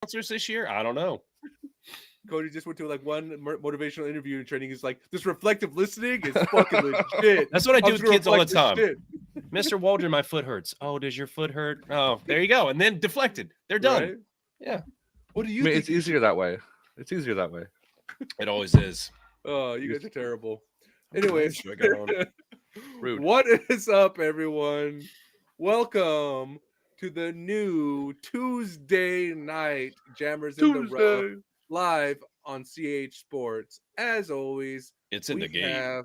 sponsors this year? I don't know. Cody just went to like one motivational interview and training. He's like, this reflective listening is fucking legit. That's what I do I'm with just gonna kids all the reflect this time. shit. Mr. Waldron, my foot hurts. Oh, does your foot hurt? Oh, there you go. And then deflected. They're done. Right? Yeah, What do I you mean, think it's you should? easier that way. It's easier that way. it always is. Oh, you guys are terrible. How many Anyways, minutes do I got on? Rude. what is up, everyone? Welcome to the new Tuesday night Jammers in the Rough Tuesday. live on CH Sports. As always, It's in the we game. have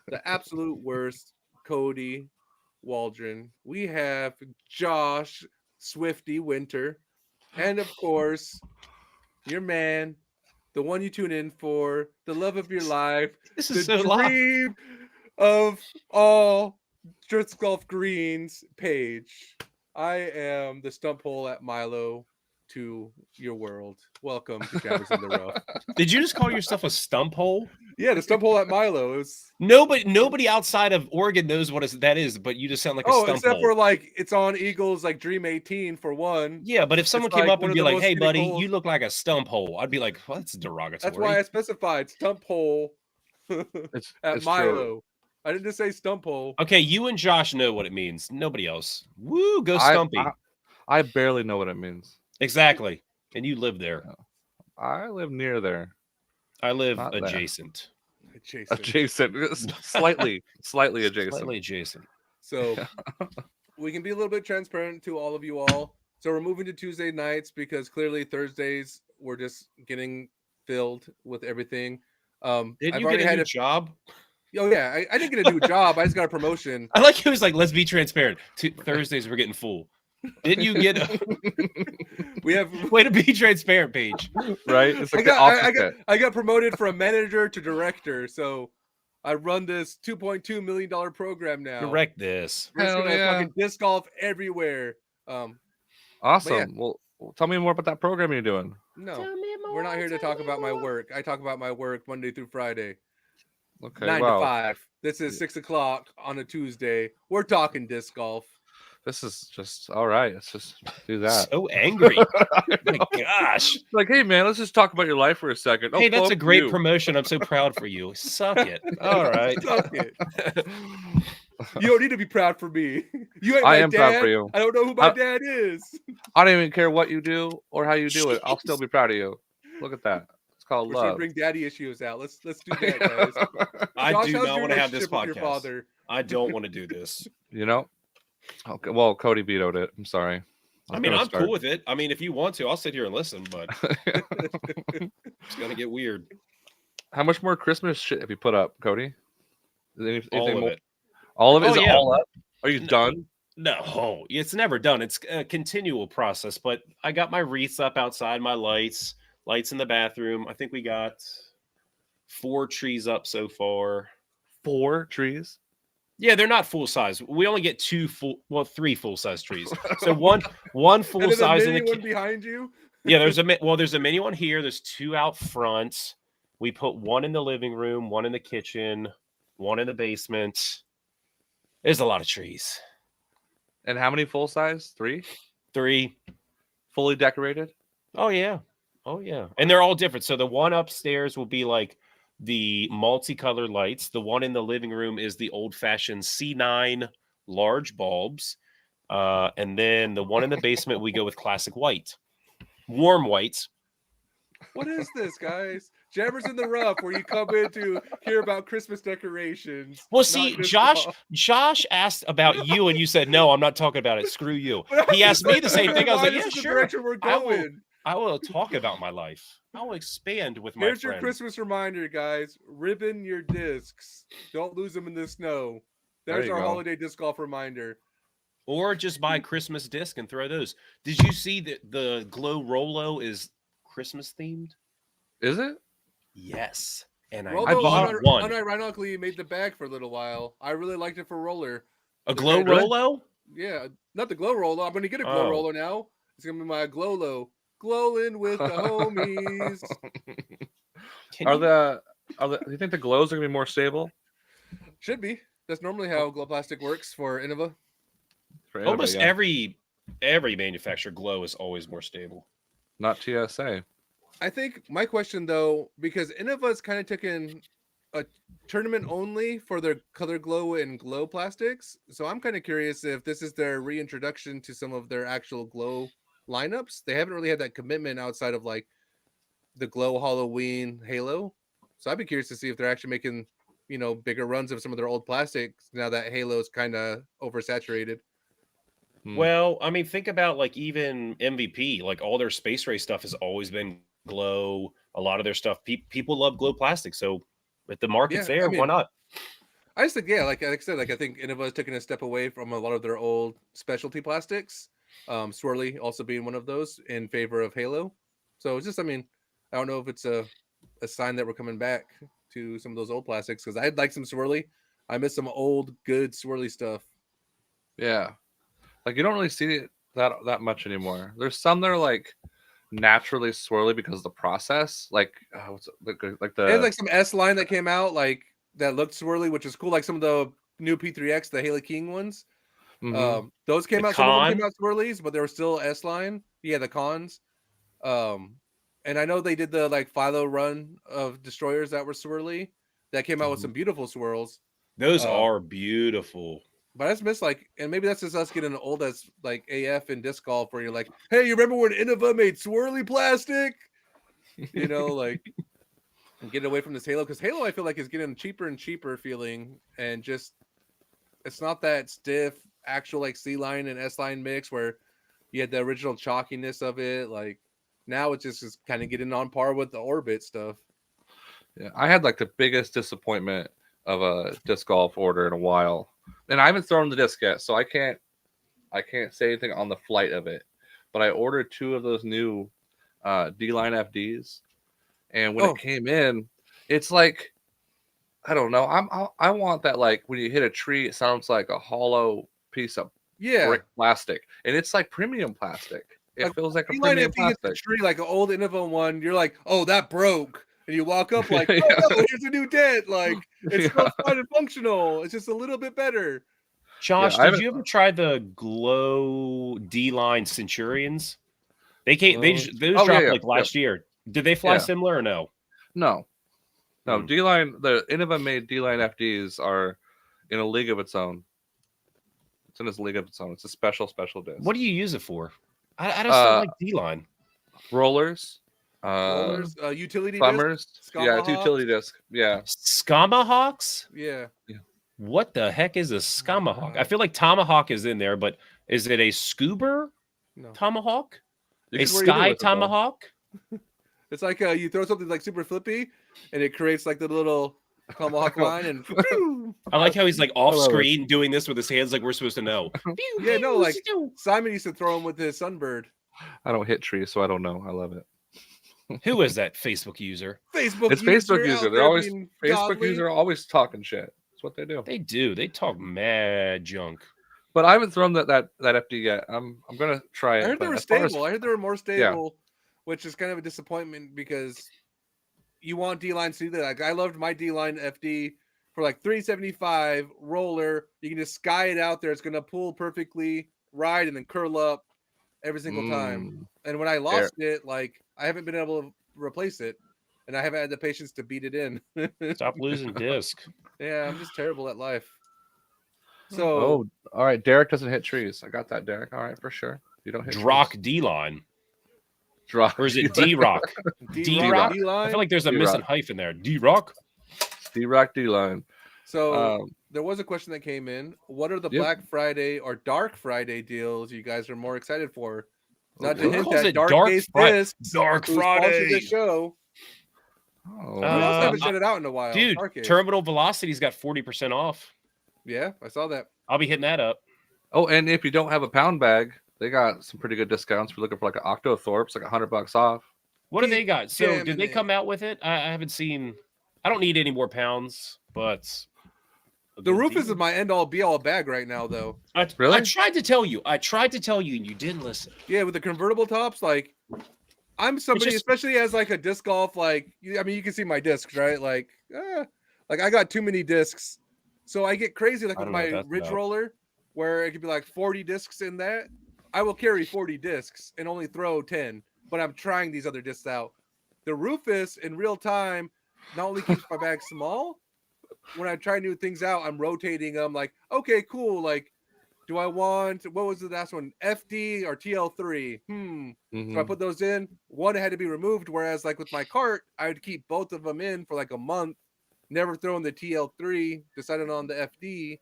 the absolute worst, Cody Waldron. We have Josh Swifty Winter, and of course, your man, the one you tune in for, the love of your life, This the is so loud. dream of all disc golf greens, Paige. I am the stump hole at Milo to your world. Welcome to Jammers in the Rough. Did you just call yourself a stump hole? Yeah, the stump hole at Milo. It was Nobody outside of Oregon knows what that is, but you just sound like a stump except hole. for like it's on Eagles like Dream 18 for one. Yeah, but if someone It's came like up one and of be the like, most "Hey, scenic buddy, holes. you look like a stump hole," I'd be like, "Well, that's derogatory." That's why I specified stump hole at It's true. Milo. I didn't just say stump hole. Okay, you and Josh know what it means. Nobody else. Woo, go I, Stumpy. I I barely know what it means. Exactly. And you live there. I live near there, I live not there. adjacent. Jason. Adjacent, slightly adjacent. Slightly adjacent. So we can be a little bit transparent to all of you all. So we're moving to Tuesday nights because clearly Thursdays we're just getting filled with everything. Didn't I've you already get a had new job? Oh yeah, I didn't get a new job. I just got a promotion. I like he was like, let's be transparent. Thursdays we're getting full. Didn't you get We have way to be transparent, Paige? Right? It's I like the opposite. got promoted from manager to director. So I run this $2.2 million program now. Correct this. We're just Hell gonna yeah. fucking disc golf everywhere. Awesome. yeah. Well, tell me more about that program you're doing. No, we're not here to talk about my work. I talk about my work Monday through Friday, Okay, 9 to 5. This is 6 o'clock on a Tuesday. We're talking disc golf. this is just all right. Let's just do that. So angry. My gosh. Like, hey man, let's just talk about your life for a second. Hey, that's a fuck great you. promotion. I'm so proud for you. Suck it. All right. Suck it. You don't need to be proud for me. You ain't I my am dad. proud for you. I don't know who my dad is. I don't even care what you do or how you do it. I'll still be proud of you. Look at that. It's called We're trying to love. bring daddy issues out. Let's do that, guys. I Josh, do how's not your want to have this relationship with your podcast. father? I don't want to do this. You know? Okay. Well, Cody vetoed it. I'm sorry. I mean, I'm cool with it. I mean, if you want to, I'll sit here and listen, but it's gonna get weird. How much more Christmas shit have you put up, Cody? Is All anything of more? it. All of it? Oh, Is it yeah. all up? Are you done? No, it's never done. It's a continual process. But I got my wreaths up outside, my lights in the bathroom. I think we got 4 trees up so far. 4 trees? Yeah, they're not full size. We only get 3 full size trees. So one full And then size the in the mini one behind you. Yeah, there's a mini one here. There's 2 out front. We put 1 in the living room, 1 in the kitchen, 1 in the basement. There's a lot of trees. And how many full size? 3? 3. Fully decorated? Oh yeah. Oh yeah. And they're all different. So the one upstairs will be like the multicolored lights. The one in the living room is the old-fashioned C9 large bulbs. And then the one in the basement we go with classic white. Warm white. What is this, guys? Jammers in the Rough, where you come in to hear about Christmas decorations. Well, not see, disc Josh golf. asked about you, and you said no. I'm not talking about it. Screw you. But He asked me the same why thing. I was like, this yeah, is the sure. direction we're going. I will talk about my life. I will expand with my Here's your friends. Christmas reminder, guys. Ribbon your discs. Don't lose them in the snow. There's There you our go. holiday disc golf reminder. Or just buy Christmas disc and throw those. Did you see that the Glow Rolo is Christmas themed? Is it? Yes. And I Rolo bought one. unironically made the bag for a little while. I really liked it for roller. A Glow Really? Rolo? Yeah, not the glow roller. I'm gonna get a glow Oh. roller now. It's gonna be my Glowlo. Glowing with the homies. Can Are you- the do you think the glows are gonna be more stable? Should be. That's normally how glow plastic works for Innova. For almost anybody, yeah. every manufacturer Glow is always more stable. not TSA. I think my question though, because Innova's kind of taken a tournament only for their color glow and glow plastics. So I'm kind of curious if this is their reintroduction to some of their actual glow lineups. They haven't really had that commitment outside of like the glow Halloween Halo. So I'd be curious to see if they're actually making, bigger runs of some of their old plastics now that Halo's kind of oversaturated. Well, I mean, think about like even MVP, like all their space race stuff has always been glow. A lot of their stuff, people love glow plastic. So if the market's Yeah, I there, why mean, not? I just think, yeah, like I said, like I think Innova is taking a step away from a lot of their old specialty plastics. Swirly also being one of those in favor of Halo. So it's just, I mean, I don't know if it's a sign that we're coming back to some of those old plastics because I'd like some Swirly. I miss some old good Swirly stuff. Yeah, like you don't really see it that much anymore. There's some that are like naturally swirly because of the process, what's it, like They had the like some S line that came out like that looked swirly, which is cool. Like some of the new P3X, the Haley King ones. mm-hmm. Those The came out. Some of them came con, out swirlies, but they were still S line. Yeah, the cons. Um, and I know they did the like Philo run of destroyers that were swirly. That came out with Mhm. some beautiful swirls. those Um, are beautiful. but I just miss like, and maybe that's just us getting old as like AF and disc golf, where you're like, hey, you remember when Innova made swirly plastic? Like and get away from this Halo because Halo I feel like is getting cheaper and cheaper feeling, and just it's not that stiff actual like C line and S line mix where you had the original chalkiness of it. Like now it's just is kind of getting on par with the Orbit stuff. Yeah, I had like the biggest disappointment of a disc golf order in a while, and I haven't thrown the disc yet, so I can't say anything on the flight of it. But I ordered 2 of those new D-line FDs, and when Oh it came in, it's like I don't know. I want that like when you hit a tree, it sounds like a hollow piece of yeah, brick plastic, and it's like premium plastic. It like feels like a line premium if he hits the plastic. tree like an old Innova one, you're like, oh that broke. And you walk up like, oh yeah, no, here's a new dent. Like it's still yeah, fine and functional. It's just a little bit better. yeah. Josh, I did haven't you ever try the glow D line Centurions? They came. closed. Those Oh yeah, dropped yeah, like yeah, last year. Did they fly yeah. similar or no? No, no. Hmm. D-line, the Innova made D-line FDs are in a league of its own. It's in its league of its own. It's a special disc. What do you use it for? I just don't Uh, like D line. rollers, Rollers, utility disc, thumbers. Yeah, it's a Scamahawks. utility disc. Yeah, Skamahawks? Yeah. yeah. What the heck is a Skamahawk? I feel like Tomahawk is in there, but is it a scuba No. Tomahawk? You A could wear either sky with it though. Tomahawk? It's like you throw something like super flippy, and it creates like the little tomahawk line, and I like how he's like I off love it. screen doing this with his hands like we're supposed to know. Pew, yeah, no, pew, like stew. Simon used to throw him with his sunbird. I don't hit trees, so I don't know. I love it. Who is that Facebook user? Facebook It's user Facebook user. out They're there always being Facebook godly. user are always talking shit. That's what they do. They do. They talk mad junk. But I haven't thrown that FD yet. I'm gonna try it. I heard they But were as far as stable. I heard they were more stable, which is kind of a disappointment because you want D lines to do that. Like I loved my D line FD for like 375 roller. You can just sky it out there. It's gonna pull perfectly, ride, and then curl up every single time. Mm, And when I there, lost it, like I haven't been able to replace it, and I haven't had the patience to beat it in. Stop losing disc. Yeah, I'm just terrible at life. So oh, all right. Derek doesn't hit trees. I got that, Derek. All right, for sure. You don't hit Drock trees. D line. Drop. Or is it D Rock? D Rock? I D-line. feel like there's a D-Rock. missing hyphen there. D Rock? D-Rock D-line. So there was a question that came in. What are the Yep. Black Friday or Dark Friday deals you guys are more excited for? Not to Who hint calls at it Dark Dark Case Friday? Discs, Dark who sponsored Friday. this show. Oh, We also haven't Uh, shut it out in a while. Dude, Dark Case. Terminal Velocity's got 40% off. Yeah, I saw that. I'll be hitting that up. oh, and if you don't have a pound bag, they got some pretty good discounts. If you're looking for like an Octothorpe's, like $100 off. What do Keep they got? So jamming did they it. come out with it? I haven't seen. I don't need any more pounds, but The Rufus is my end all be all bag right now, though. Really? I tried to tell you. I tried to tell you, and you didn't listen. Yeah, with the convertible tops, like I'm somebody, just- especially as like a disc golf, like I mean, you can see my discs, right? Like I got too many discs, so I get crazy like I with don't know what my that's ridge about. roller, where it could be like 40 discs in that. I will carry 40 discs and only throw 10 but I'm trying these other discs out. The Rufus in real time not only keeps my bag small, when I try new things out, I'm rotating them like, okay, cool. Like, do I want, what was the last one? FD or TL3? So I put those in. One had to be removed. Whereas like with my cart, I would keep both of them in for like a month, never throwing the TL3, deciding on the FD,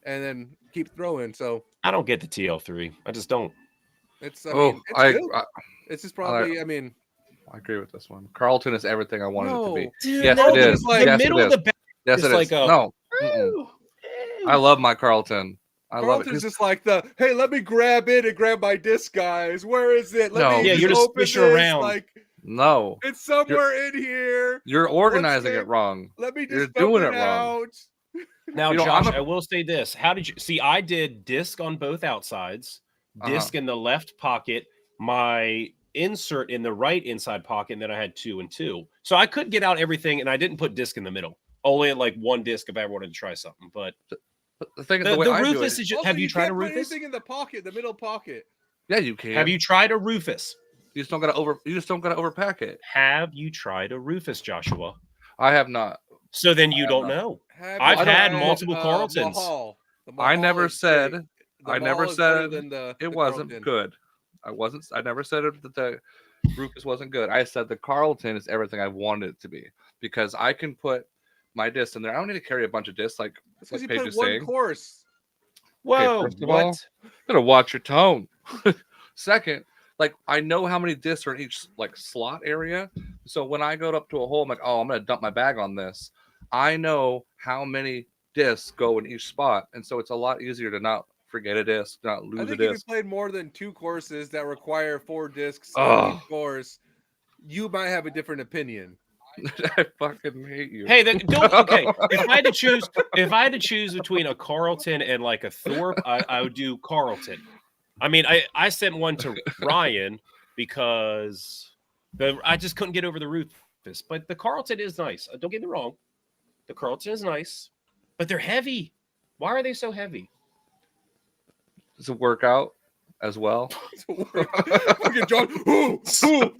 and then keep throwing. So I don't get the TL3. I just don't. it's, I mean, it's I, good. I It's just probably, I mean, I agree with this one. Carlton is everything I wanted it to be. no. Dude, Yes, no, it is. like- the Yes, middle it of is. the bag Yes, is it like is. a No. ooh, I love my Carlton. I love it. Carlton's just like hey, let me grab it and grab my disc, guys. Where is it? Let No. me Yeah, you're just open squish her this. around. Like, No. it's somewhere in here. You're organizing Once it wrong. Let me You're just dump doing it it wrong. out. Now, You know, Josh, I'm a- I will say this. How did you see? I did disc on both outsides, disc in the left pocket, my insert in the right inside pocket, and then I had 2 and 2. So I could get out everything, and I didn't put disc in the middle. Only like one disc if I wanted to try something. But The thing, the, the way the I do Rufus it, is just, Also, have you tried a can't put Rufus? anything in the pocket, the middle pocket. yeah, you can. Have you tried a Rufus? You just don't gotta overpack it. Have you tried a Rufus, Joshua? I have not. So then you have don't not. know. Have I've you had tried, multiple Carltons. Mahal? The I Mahal never is said. great. The I never Mahal is better said than the it wasn't Carlton. good. I never said that the Rufus wasn't good. I said the Carlton is everything I wanted it to be because I can put my disc in there. I don't need to carry a bunch of discs like That's because you Paige put is one saying. course. Whoa, first of what? all, you gotta watch your tone. Second, like I know how many discs are in each like slot area. So when I go up to a hole, I'm like, oh, I'm gonna dump my bag on this. I know how many discs go in each spot, and so it's a lot easier to not forget a disc, not I lose a think if you disc. played more than 2 courses that require 4 discs on Oh, each course, you might have a different opinion. I fucking hate you. Hey, don't okay. If I had to choose between a Carlton and like a Thorpe, I would do Carlton. I mean, I sent one to Ryan because I just couldn't get over the Rufus. But the Carlton is nice. Don't get me wrong. The Carlton is nice, but they're heavy. Why are they so heavy? It's a workout as well. Fucking John,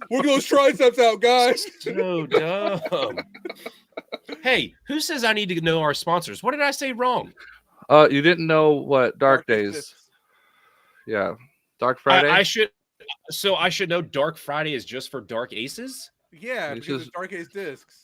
work those triceps out, guys. So dumb. Hey, who says I need to know our sponsors? What did I say wrong? You didn't know what Dark Days? Discs. Yeah, Dark Friday. I should know Dark Friday is just for Dark Aces. Yeah, It's because just- it's Dark Ace discs.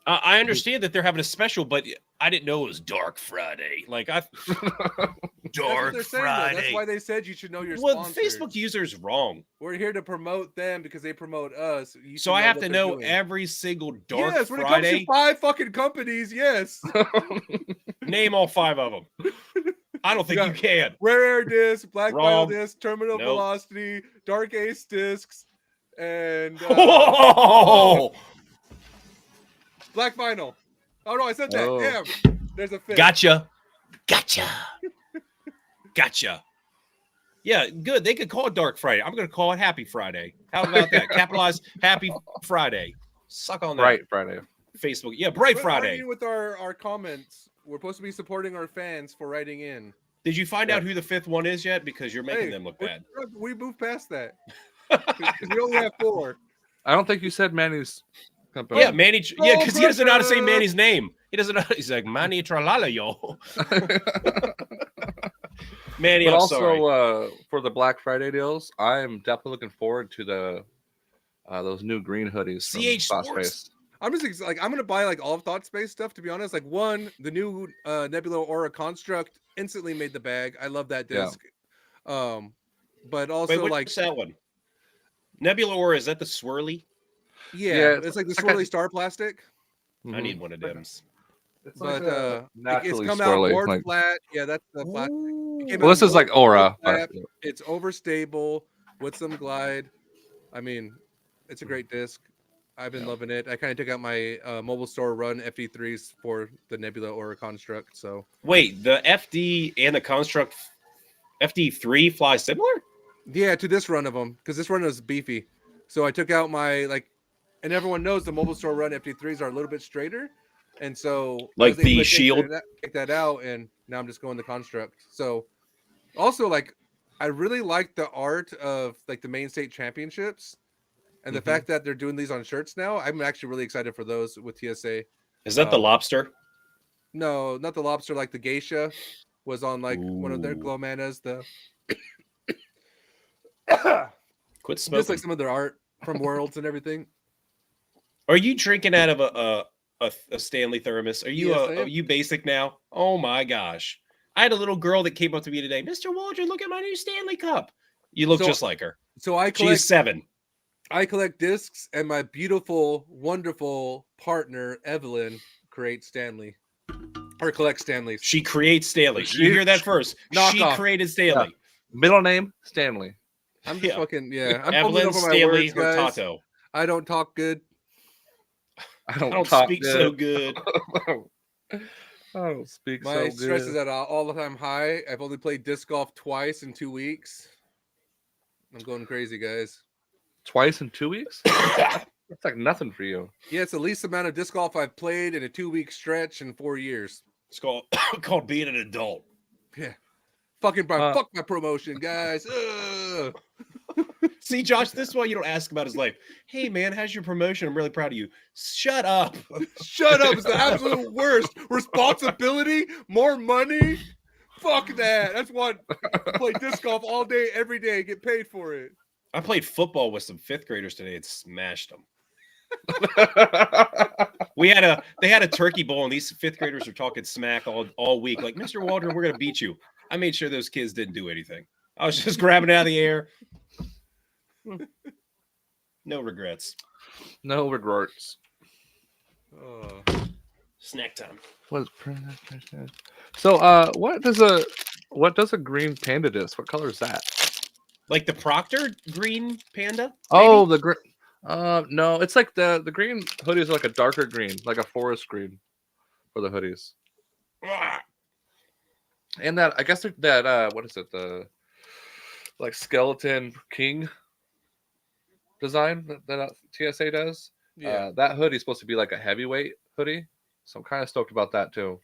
I understand that they're having a special, but I didn't know it was Dark Friday. Like That's what Dark they're saying, though. Friday. That's why they said you should know your Well, sponsors. Facebook users wrong. We're here to promote them because they promote us. You So should I have what to they're know doing. every single Dark Yes, when it Friday. comes to 5 fucking companies, yes. Name all 5 of them. I don't think Yeah. you can. Rare Air Disc, Black Wrong. Vinyl Disc, Terminal Nope. Velocity, Dark Ace Discs, and Whoa! Black Vinyl. Oh no, I said that. Oh. Damn. There's a fit. Gotcha. Yeah, good. They could call it Dark Friday. I'm going to call it Happy Friday. How about that? Capitalize Happy Friday. Suck on that. Bright Friday. Facebook. Yeah, Bright Quit Friday. arguing with our comments. We're supposed to be supporting our fans for writing in. Did you find out who the 5th one is yet? Because you're making Hey, them look we're- bad. We moved past that. 'Cause we only have 4. I don't think you said Manny's company. Yeah, Manny. Yeah, because he doesn't know how to say pressure. Manny's name. He doesn't know. He's like Manny Tralala, yo. Manny, But I'm also sorry. For the Black Friday deals, I'm definitely looking forward to the those new green hoodies. from CH Thought Sports. Space. I'm just like I'm gonna buy like all of Thought Space stuff. To be honest, like the new Nebula Aura Construct instantly made the bag. I love that Yeah. disc. But also Wait, what's like that one? Nebula Aura, is that the swirly? yeah, it's it's like the like a- swirly star plastic. I Mhm. need one of them. It's But like a it's naturally come out swirly, board like- flat. Yeah, that's the plastic. Came Well, out this is like board Aura. flat. but- It's overstable with some glide. I mean, it's a great disc. I've been Yeah. loving it. I kind of took out my mobile store run FD3s for the Nebula Aura Construct. So Wait, the FD and the Construct FD3 fly similar? yeah, to this run of them because this run was beefy. So I took out my and everyone knows the mobile store run FD3s are a little bit straighter, and so I Like was able the to shield? take that out, and now I'm just going the Construct. So also I really like the art of like the main state championships, and the Mhm. fact that they're doing these on shirts now. I'm actually really excited for those with TSA. Is that the lobster? No, not the lobster. Like the geisha was on like one of their Ooh. glow manas. The Quit just smoking. like some of their art from Worlds and everything. Are you drinking out of a Stanley thermos? Are you Yes, I are am. you basic now? Oh my gosh! I had a little girl that came up to me today, Mr. Waldron, look at my new Stanley cup. You look So- just like her. So I She's collect 7. discs, and my beautiful, wonderful partner Evelyn creates Stanley or collects Stanleys. She creates Stanley. She- You hear that first? Knock She off. created Stanley. Middle name Stanley. I'm just Yeah. fucking I'm fumbling Evelyn over my Stanley words, guys. Hurtado. I don't talk good. I I don't, don't talk speak good. so good. I don't speak My so stress good. is at all the time high. I've only played disc golf twice in 2 weeks. I'm going crazy, guys. Twice in 2 weeks? That's like nothing for you. Yeah, it's the least amount of disc golf I've played in a 2-week stretch in 4 years. It's called called being an adult. Yeah. Fuck my promotion, guys. Ugh. See, Josh, this is why you don't ask about his life. Hey, man, how's your promotion? I'm really proud of you. Shut up. Shut up. It's the absolute worst. Responsibility, more money. Fuck that. That's what play disc golf all day, every day, get paid for it. I played football with some 5th graders today and smashed them. They had a turkey bowl, and these 5th graders were talking smack all week. Like, Mr. Waldron, we're gonna beat you. I made sure those kids didn't do anything. I was just grabbing it out of the air. No regrets. No regrets. Oh. Snack time. So, what does a green panda disc? What color is that? Like the Proctor green panda? Oh, maybe? the green. No, it's like the green hoodies are like a darker green, like a forest green for the hoodies. Ah, And that I guess that what is it, the like skeleton king design that TSA does. Yeah. That hoodie is supposed to be like a heavyweight hoodie, so I'm kind of stoked about that too.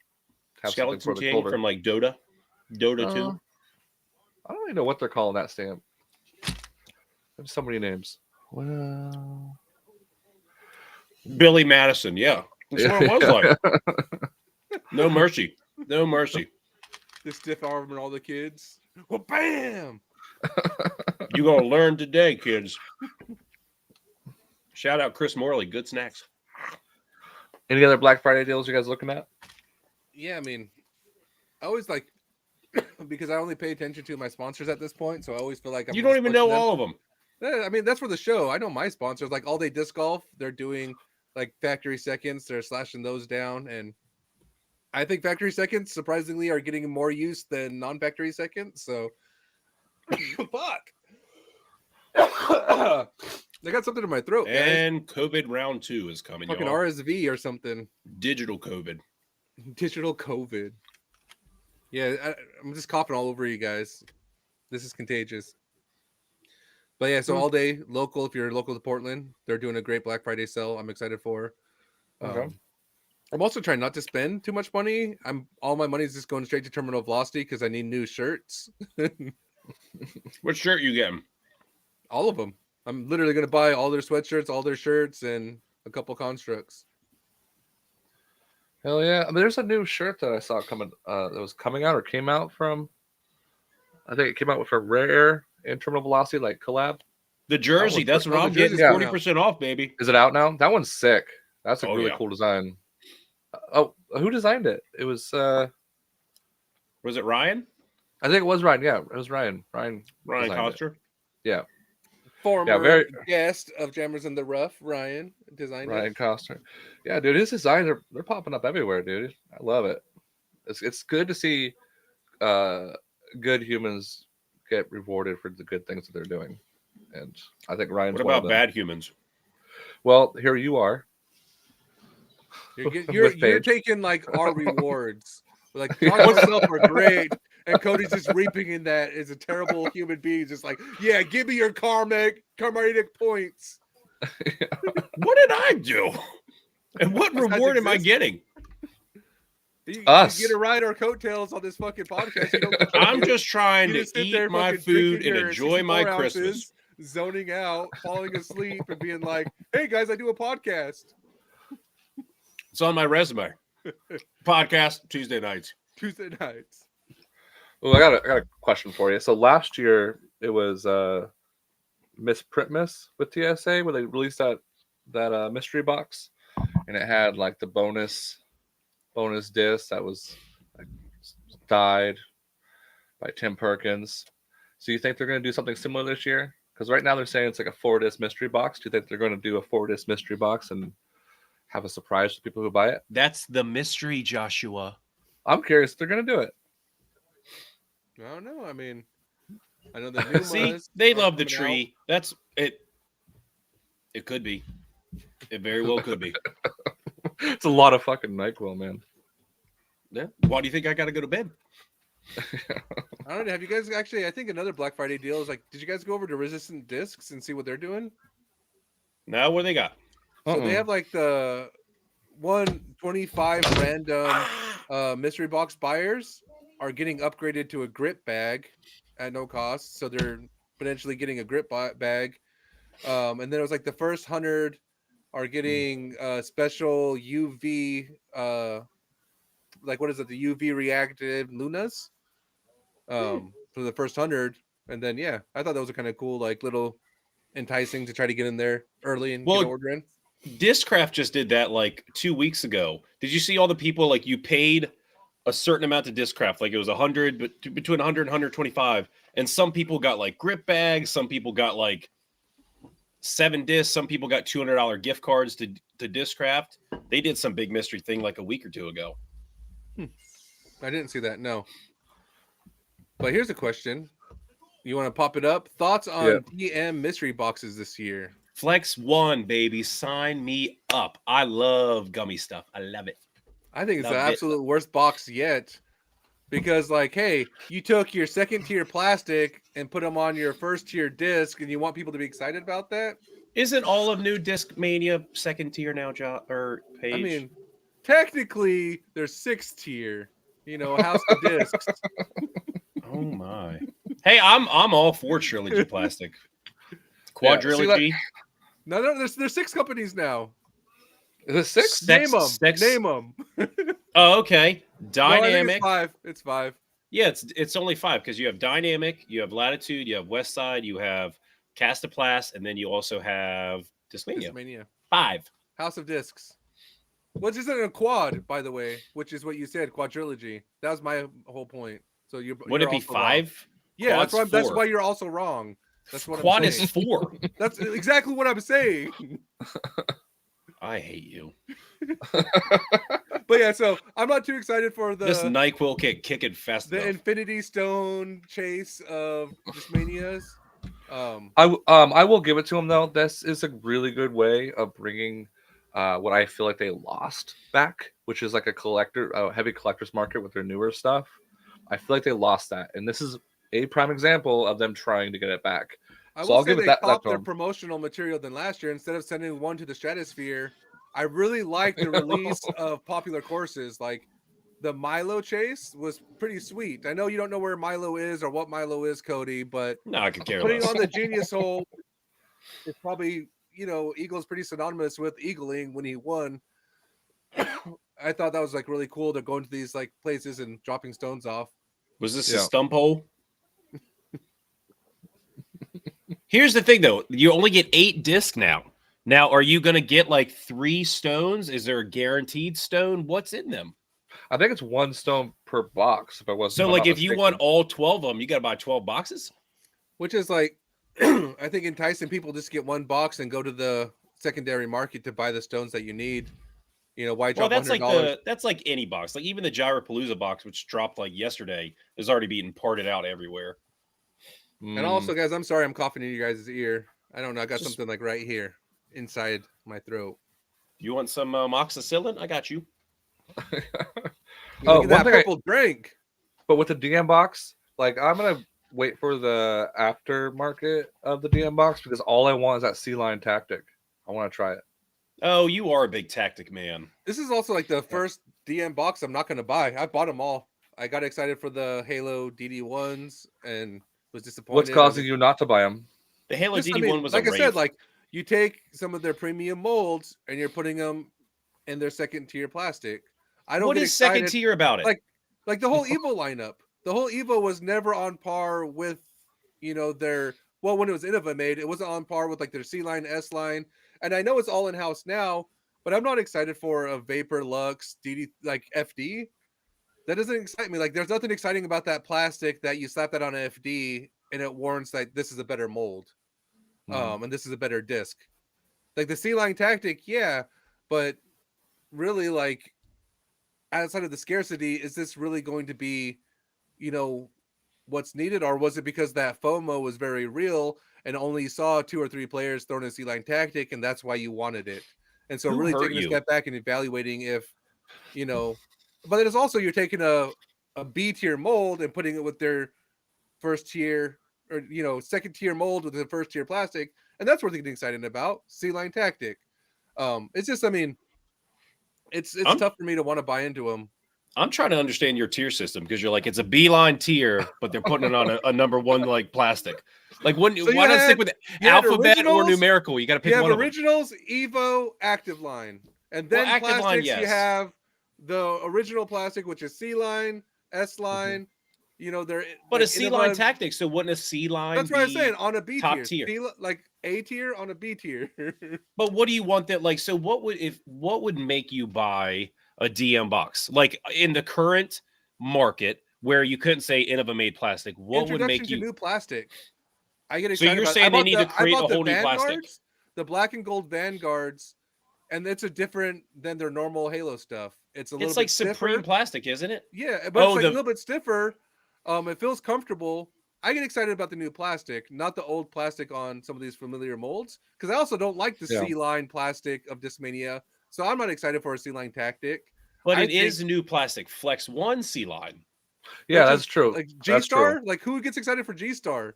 Have something Skeleton for the King colder. from like Dota 2. I don't even know what they're calling that stamp. There's so many names. Well, Billy Madison, yeah. That's what it was like. No mercy. No mercy. The stiff arm and all the kids. Well, bam. You gonna learn today, kids. Shout out Chris Morley. Good snacks. Any other Black Friday deals you guys looking at? Yeah, I mean, I always like because I only pay attention to my sponsors at this point, so I always feel like I'm You don't even know all of them. Yeah, I mean, that's for the show. I know my sponsors, like All Day Disc Golf. They're doing like factory seconds. They're slashing those down, and I think factory seconds surprisingly are getting more use than non-factory seconds. So, fuck. I got something in my throat, guys. And COVID round 2 is coming. Fucking Y'all. RSV or something. Digital COVID. Digital COVID. Yeah, I'm just coughing all over you guys. This is contagious. But yeah, so all day local. If you're local to Portland, they're doing a great Black Friday sale. I'm excited for. Okay. I'm also trying not to spend too much money. All my money is just going straight to Terminal Velocity because I need new shirts. What shirt you getting? All of them. I'm literally going to buy all their sweatshirts, all their shirts, and a couple constructs. Hell yeah! I mean, there's a new shirt that I saw coming. That was coming out or came out from. I think it came out with a Rare and Terminal Velocity like collab. The jersey. That's what the I'm getting. jersey's 40% off, baby. Is it out now? That one's sick. That's a Oh, really yeah. cool design. Oh, who designed it? It was. Was it Ryan? I think it was Ryan. Yeah, it was Ryan. Ryan designed it. Coster? Yeah, Former very- guest of Jammers in the Rough, Ryan, designed Ryan it. Costner. Yeah, dude, his designs they're popping up everywhere, dude. I love it. It's good to see good humans get rewarded for the good things that they're doing, and I think Ryan's What one of about them. bad humans? Well, here you are. You're With Paige. taking like our rewards. Like John and stuff are great, and Cody's just reaping in that as a terrible human being. Just like, yeah, give me your karmic points. What did I do? And what Besides reward am I exist. getting? You Us. get to ride our coattails on this fucking podcast. You don't I'm contribute. just trying You to just sit eat there my fucking food drinking and your enjoy my 64 Christmas. ounces, zoning out, falling asleep, and being like, "Hey guys, I do a podcast It's on my resume. Podcast Tuesday nights. Tuesday nights." Well, I got a question for you. So last year it was Miss Pritmas with TSA where they released that mystery box, and it had like the bonus disc that was like died by Tim Perkins. So you think they're going to do something similar this year? Because right now they're saying it's like a 4-disc mystery box. Do you think they're going to do a 4-disc mystery box and have a surprise for people who buy it? That's the mystery, Joshua. I'm curious if they're going to do it. I don't know. I mean, I know the new See, ones they are love the coming tree. That's it. It could be. It very well could be. It's a lot of fucking NyQuil, man. Yeah. Why do you think I got to go to bed? I don't know. Have you guys actually? I think another Black Friday deal is like, did you guys go over to Resistant Discs and see what they're doing? Now, what do they got? So they have like the 125 random mystery box buyers are getting upgraded to a grip bag at no cost. So they're potentially getting a grip bag. And then it was like the first 100 are getting special UV, like what is it? The UV reactive Lunas for the first 100. And then, yeah, I thought that was a kind of cool, like little enticing to try to get in there early and get ordering. Discraft just did that like 2 weeks ago. Did you see all the people like you paid a certain amount to Discraft? Like it was 100, but between 100 and 125. And some people got like grip bags. Some people got like 7 discs. Some people got $200 gift cards to Discraft. They did some big mystery thing like a week or two ago. I didn't see that. No. But here's a question. You want to pop it up? Thoughts on DM mystery boxes this year? Flex 1, baby. Sign me up. I love gummy stuff. I love it. I think it's the absolute worst box yet. Because, like, hey, you took your second tier plastic and put them on your first tier disc, and you want people to be excited about that? Isn't all of New Disc Mania second tier now, or Paige? I mean, technically, there's 6th tier. You know, House of Discs. Oh my! Hey, I'm all for Trilogy Plastic. Quadrilogy. No, there's 6 companies now. Is it 6? Name them. Oh, okay. Dynamic. No, I think it's 5. Yeah, it's only 5 because you have Dynamic, you have Latitude, you have West Side, you have Castaplast, and then you also have Discmania. 5. House of Discs. Which isn't a quad, by the way, which is what you said, quadrilogy. That was my whole point. So would it be 5? Wrong. Yeah, that's why you're also wrong. That's what quad I'm saying. is 4. That's exactly what I'm saying. I hate you. But yeah, so I'm not too excited for this NyQuil kick it fast. The Infinity Stone chase of Discmanias. I will give it to him though. This is a really good way of bringing what I feel like they lost back, which is like a heavy collector's market with their newer stuff. I feel like they lost that, and this is a prime example of them trying to get it back. I'll give it that. They topped their promotional material than last year. Instead of sending one to the stratosphere, I really liked the release of popular courses. Like the Milo chase was pretty sweet. I know you don't know where Milo is or what Milo is, Cody, but no, I could care putting less. on the Genius Hole, it's probably, Eagle's pretty synonymous with eagling when he won. I thought that was like really cool. They're going to these like places and dropping stones off. Was this a stump hole? Here's the thing, though. You only get 8 discs now. Now, are you going to get like 3 stones? Is there a guaranteed stone? What's in them? I think it's 1 stone per box. If you want all 12 of them, you got to buy 12 boxes? Which is like, I think enticing people just get 1 box and go to the secondary market to buy the stones that you need. Why drop $100? That's like any box. Like even the Gyrapalooza box, which dropped like yesterday, is already being parted out everywhere. And also, guys, I'm sorry I'm coughing in you guys' ear. I don't know. I got something like right here inside my throat. You want some amoxicillin? I got you. That purple drink. But with the DM box, like I'm going to wait for the aftermarket of the DM box because all I want is that sea lion tactic. I want to try it. Oh, you are a big tactic man. This is also like the first DM box I'm not going to buy. I bought them all. I got excited for the Halo DD1s and was What's disappointed. causing you not to buy them? The Halo Just, I DD1 mean, was a like I said, rave. like you take some of their premium molds and you're putting them in their second tier plastic. I don't What get is second excited. tier about it? Like the whole Evo lineup. The whole Evo was never on par with, their, well, when it was Innova made, it wasn't on par with like their C line, S line. And I know it's all in house now, but I'm not excited for a Vapor Lux DD like FD. That doesn't excite me. Like there's nothing exciting about that plastic that you slap that on an FD and it warrants that this is a better mold. And this is a better disc. Like the C line tactic, yeah, but really, like outside of the scarcity, is this really going to be, you know, what's needed, or was it because that FOMO was very real and only saw 2 or 3 players throwing a C line tactic, and that's why you wanted it? And so, Who really hurt taking a you? step back and evaluating if, you know, but then it's also you're taking a B tier mold and putting it with their first tier or second tier mold with the first tier plastic, and that's what they're getting excited about. C line tactic. It's just, I mean, it's I'm tough for me to want to buy into them. I'm trying to understand your tier system because you're like it's a beeline tier, but they're putting it on a number one like plastic. Like why not stick with you had alphabet or originals, numerical? You got to pick you have one of them. originals, Evo, Active Line, and Well, then Active Line, plastics. You yes. have the original plastic, which is C line, S line. They're But like a C line Innova. tactic, so wouldn't a C line That's what I'm be saying, on a B top tier. tier? Like A tier on a B tier. But what do you want that like? So what would make you buy a DM box like in the current market where you couldn't say Innova made plastic? What would Introduction make to you? new plastic. I get So excited you're about. saying they need to I create a bought the whole new plastic? Vanguards, the black and gold Vanguards, and it's a different than their normal Halo stuff. It's a little It's like bit Supreme stiffer. plastic, isn't it? Yeah, but it's Oh, like a the little bit stiffer. It feels comfortable. I get excited about the new plastic, not the old plastic on some of these familiar molds, because I also don't like the Yeah. C line plastic of Discmania. So I'm not excited for a C line tactic. but I it think is new plastic. Flex One C line. Yeah, which that's is true. like G That's true. Star. Like who gets excited for G Star?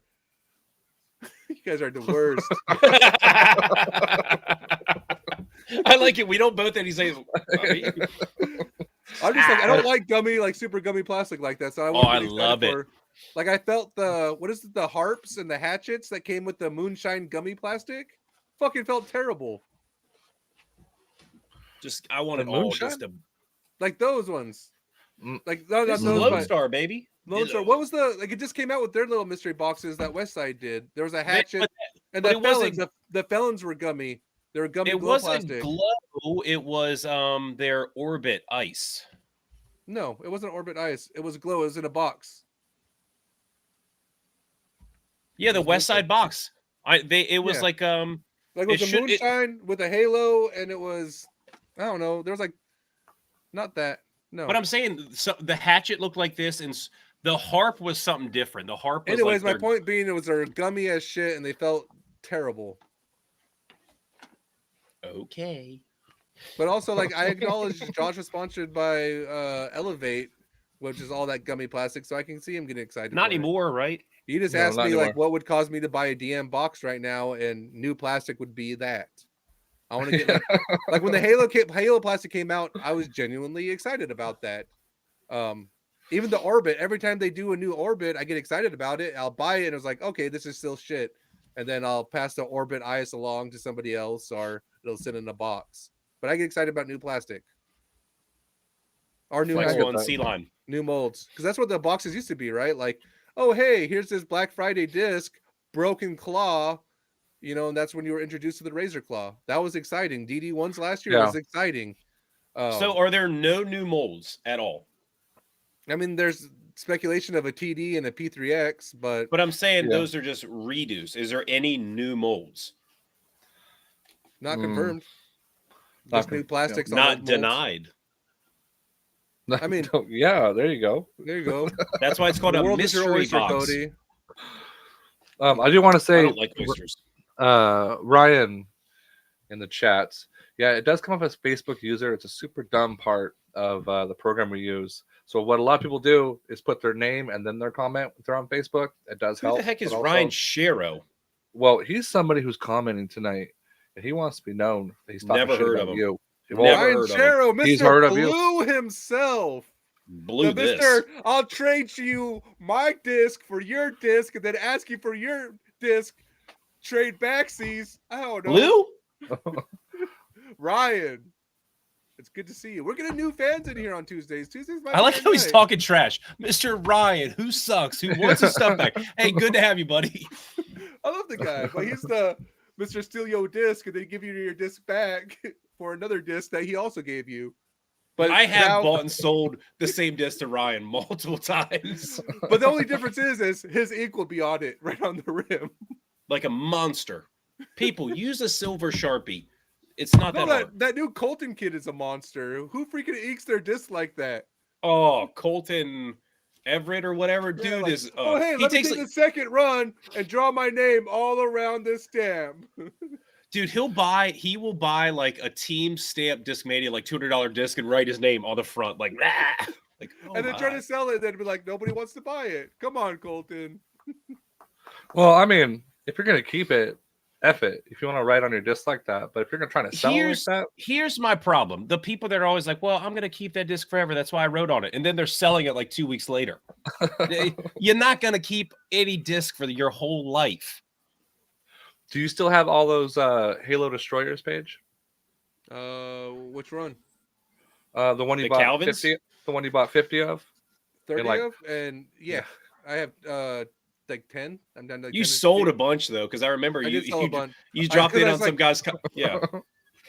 You guys are the worst. I like it. We don't both any say. I'm just like I don't like gummy, like super gummy plastic like that. So I wouldn't I get excited love it. for. Like I felt the what is it, the harps and the hatchets that came with the moonshine gummy plastic, fucking felt terrible. Just I want The it all. moonshine? Just a Like those ones. Mm. Like no, this not is those, Lone but Star, baby. Lone Star. What was the like? It just came out with their little mystery boxes that Westside did. There was a hatchet, But, and but the it felons. wasn't. The felons were gummy. They were gummy It glow wasn't plastic. glow. It was their Orbit Ice. No, it wasn't Orbit Ice. It was glow. It was in a box. Yeah, the It was West Moonshine. Side box. It was Yeah. like Like it was It a should- it- moonshine with a halo, and it was I don't know. There was like not that. No. But I'm saying so the hatchet looked like this, and the harp was something different. The harp was Anyways, like my point being, it was their gummy as shit, and they felt terrible. okay. But also, like I acknowledge Josh was sponsored by Elevate, which is all that gummy plastic, so I can see him getting excited. Not for it. anymore, right? He just No, asked not me anymore. like, what would cause me to buy a DM box right now, and new plastic would be that. I want to get like when the Halo plastic came out, I was genuinely excited about that. Even the Orbit, every time they do a new Orbit, I get excited about it. I'll buy it, and it's like, okay, this is still shit, and then I'll pass the Orbit Ice along to somebody else, or it'll sit in a box. But I get excited about new plastic or new Flex get One that. C line. new molds, because that's what the boxes used to be, right? Like, oh hey, here's this Black Friday disc, broken claw, and that's when you were introduced to the Razor Claw. That was exciting. DD1s last year was exciting. So are there no new molds at all? I mean, there's speculation of a TD and a P3X, but I'm saying Yeah. those are just redos. Is there any new molds? not Mm. confirmed. Not Just new plastics. on Not old molds. denied. I mean, yeah, there you go. there you go. That's why it's called The a world is your mystery oyster, box. Cody. I do want to I say, don't like oysters. Ryan in the chats. Yeah, it does come up as Facebook user. It's a super dumb part of the program we use. So what a lot of people do is put their name and then their comment if they're on Facebook. It does Who help. the heck is but also- Ryan Shero? Well, he's somebody who's commenting tonight, and he wants to be known that he's talking Never shit heard about of him. you. Well, Never Ryan heard of him. Shero, He's Mr. heard of you. Blue himself. Blew The this. Mr. I'll trade you my disc for your disc and then ask you for your disc. Trade backsies. I don't know. Blue? Ryan. It's good to see you. We're getting new fans in here on Tuesdays. Tuesdays my I like favorite how he's night. talking trash. Mr. Ryan, who sucks, who wants his stuff back. Hey, good to have you, buddy. I love the guy, but he's the Mr. Steal Your disc and they give you your disc back for another disc that he also gave you. But I have now, bought and sold the same disc to Ryan multiple times. but the only difference is his ink will be on it, right on the rim. Like a monster. People, use a silver Sharpie. It's not No, that hard. that new Colton kid is a monster. Who freaking inks their disc like that? Oh, Colton Everett or whatever, Yeah, dude like, is. oh hey, he let me takes take like, the second run and draw my name all around this stamp. dude, he will buy like a team stamp Discmania, like $200 disc, and write his name on the front, like that. Like, oh And then try my. to sell it, and then be like, nobody wants to buy it. Come on, Colton. Well, I mean, if you're gonna keep it, F it. If you want to write on your disc like that, but if you're gonna try to sell it like that, Here's my problem. The people that are always like, well, I'm going to keep that disc forever. That's why I wrote on it. And then they're selling it like 2 weeks later. You're not going to keep any disc for your whole life. do you still have all those Halo Destroyers page? Which run? The one you The bought Calvins? 50. The one you bought 50 of. 30 like- of? And yeah, I have like 10. I'm down to like You 10 to sold a 15. bunch, though, because I remember I you did sell a bunch. you dropped in 'cause I on was some like- guys. Yeah.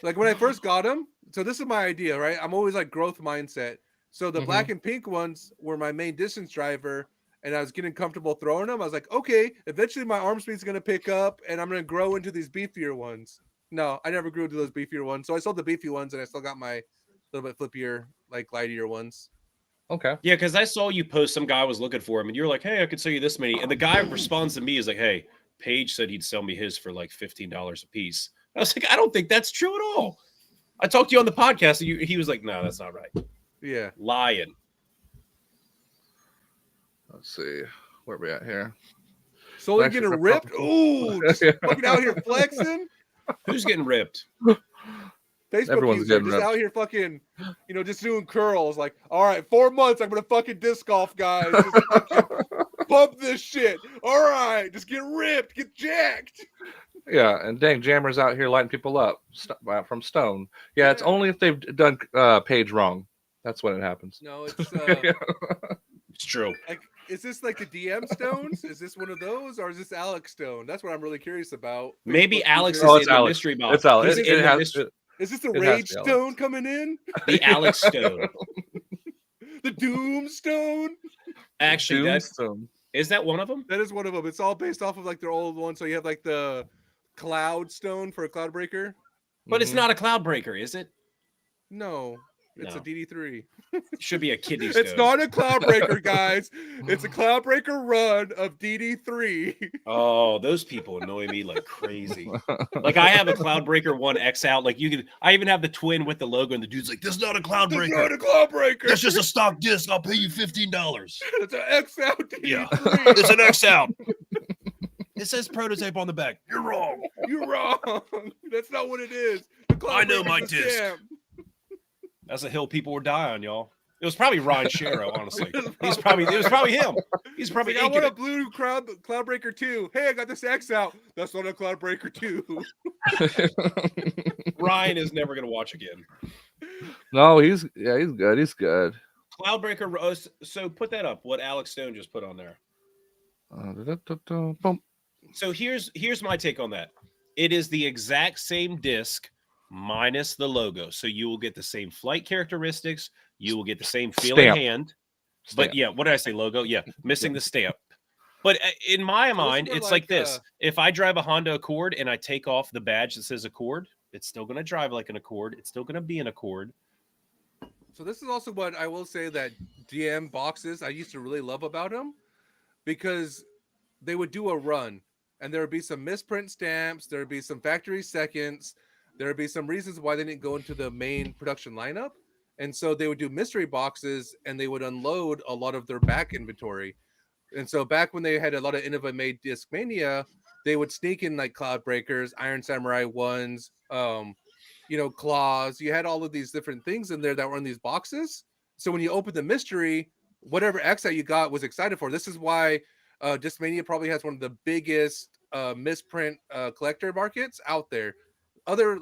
Like when I first got them, so this is my idea, right? I'm always like growth mindset. So the Mhm. black and pink ones were my main distance driver, and I was getting comfortable throwing them. I was like, okay, eventually my arm speed's gonna pick up, and I'm gonna grow into these beefier ones. No, I never grew into those beefier ones. So I sold the beefy ones, and I still got my little bit flippier, like lightier ones. Okay. Yeah, because I saw you post some guy was looking for him, and you're like, hey, I could sell you this many. And the guy responds to me is like, hey, Paige said he'd sell me his for like $15 a piece. I was like, I don't think that's true at all. I talked to you on the podcast, and he was like, no, that's not right. Yeah. Lying. Let's see. Where are we at here? Slowly Actually, getting for ripped. couple- Ooh, just Yeah. fucking out here flexing. Who's getting ripped? Facebook Everyone's user getting just ripped. out here fucking, just doing curls. Like, all right, 4 months, I'm gonna fucking disc golf, guys. Just fucking pump this shit. All right, just get ripped, get jacked. Yeah, and dang, Jammer's out here lighting people up from Stone. Yeah, it's Yeah. only if they've done Page wrong. That's when it happens. No, it's It's true. like, is this like the DM stones? Is this one of those, or is this Alex Stone? That's what I'm really curious about. Maybe Facebook Alex user. Oh, is it's in the Alex. mystery box. It's Alex. He's It in the has mystery- Is this the it has Rage to be Alex. Stone coming in? the Alex Stone. The Doom Stone? Actually, Doomstone. is that one of them? That is one of them. It's all based off of like their old one. So you have like the Cloud Stone for a Cloud Breaker. But it's Mhm. not a cloud breaker, is it? No, it's No. a DD3. It should be a kidney stone. It's not a Cloud Breaker, guys. It's a Cloud Breaker run of DD3. Oh, those people annoy me like crazy. Like I have a Cloud Breaker 1X out. Like I even have the twin with the logo, and the dude's like, "This is not a Cloud It's Breaker. not a Cloud Breaker. That's just a stock disc. I'll pay you $15. It's an X out DD3. Yeah. It's an X out. It says prototype on the back. You're wrong. You're wrong. That's not what it is. The Cloud I know Breaker's my a disc. scam. That's a hill people would die on, y'all. It was probably Ryan Shero, honestly. It was probably him. He's probably Like, I want inking a it. blue Cloud Breaker 2. Hey, I got this X out. That's not a Cloud Breaker 2. Ryan is never gonna watch again. No, he's good. He's good. Cloudbreaker. So put that up. What Alex Stone just put on there. Boom. So here's my take on that. It is the exact same disc minus the logo. So you will get the same flight characteristics. You will get the same feel in Stamp. hand. Stamp. But yeah, what did I say? Logo? Yeah, missing the stamp. But in my mind, more it's like this. like, If I drive a Honda Accord and I take off the badge that says Accord, it's still going to drive like an Accord. It's still going to be an Accord. So this is also what I will say that DM boxes I used to really love about them, because they would do a run and there would be some misprint stamps, there would be some factory seconds, there would be some reasons why they didn't go into the main production lineup. And so they would do mystery boxes and they would unload a lot of their back inventory. And so back when they had a lot of Innova made Discmania, they would sneak in like Cloud Breakers, Iron Samurai ones, claws. You had all of these different things in there that were in these boxes. So when you open the mystery, whatever X that you got was excited for. This is why Discmania probably has one of the biggest misprint collector markets out there. Other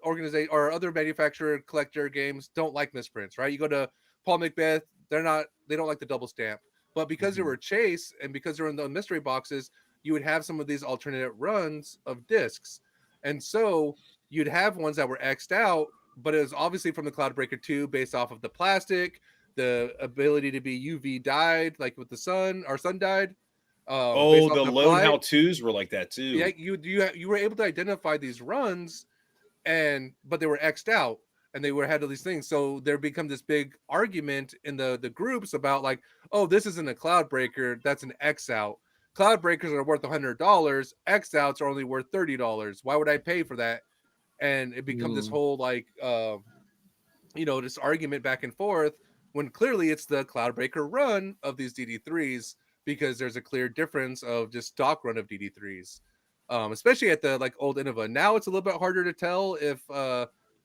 organization or other manufacturer collector games don't like misprints, right? You go to Paul Macbeth, they don't like the double stamp. But because they Mhm. were Chase and because they were in the mystery boxes, you would have some of these alternate runs of discs. And so you'd have ones that were X'd out, but it was obviously from the Cloudbreaker 2 based off of the plastic, the ability to be UV dyed, like with the sun, our sun dyed, Oh, based off the the Lone flight. How twos were like that Yeah, too. you were able to identify these runs, but they were X'd out and they were had all these things. So there become this big argument in the groups about like, oh, this isn't a cloud breaker, that's an X out. Cloud breakers are worth $100. X outs are only worth $30. Why would I pay for that? And it becomes this Mm. whole like this argument back and forth when clearly it's the Cloudbreaker run of these DD3s because there's a clear difference of just stock run of DD3s. Especially at the like old Innova. Now it's a little bit harder to tell if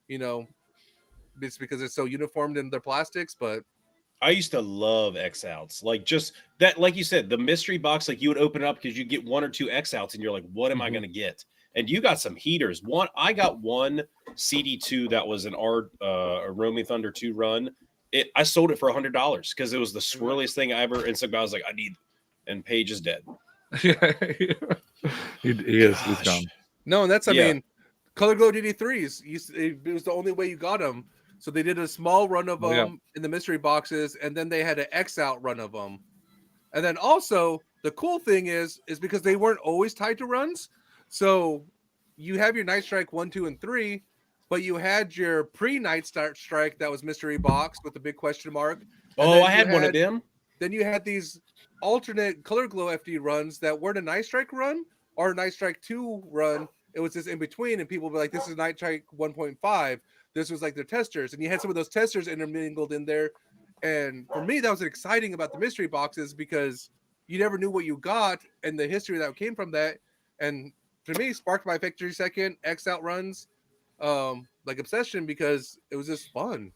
you know it's because it's so uniformed in their plastics, but I used to love X outs. Like just that, like you said, the mystery box, like you would open it up because you get one or two X outs and you're like, what am I Mhm. gonna get? And you got some heaters. I got one CD2 that was an R a Roaming Thunder 2 run. I sold it for $100 because it was the swirliest thing I ever. And some guy was like, I need, and Paige is dead. Yeah, he's Gosh. gone. no, and that's I Yeah. mean, Color Glow DD3s. It was the only way you got them. So they did a small run of Oh yeah. them in the mystery boxes, and then they had an X out run of them. And then also the cool thing is because they weren't always tied to runs. So you have your Night Strike 1, 2, and 3, but you had your pre-Night Strike that was mystery box with the big question mark. And Oh, I had one of them. you had these alternate Color Glow FD runs that weren't a Night Strike run or a Night Strike 2 run. It was just in between, and people were like, this is Night Strike 1.5. This was like their testers. And you had some of those testers intermingled in there. And for me, that was exciting about the mystery boxes because you never knew what you got and the history that came from that. And for me, sparked my victory second, X out runs, like Obsession because it was just fun.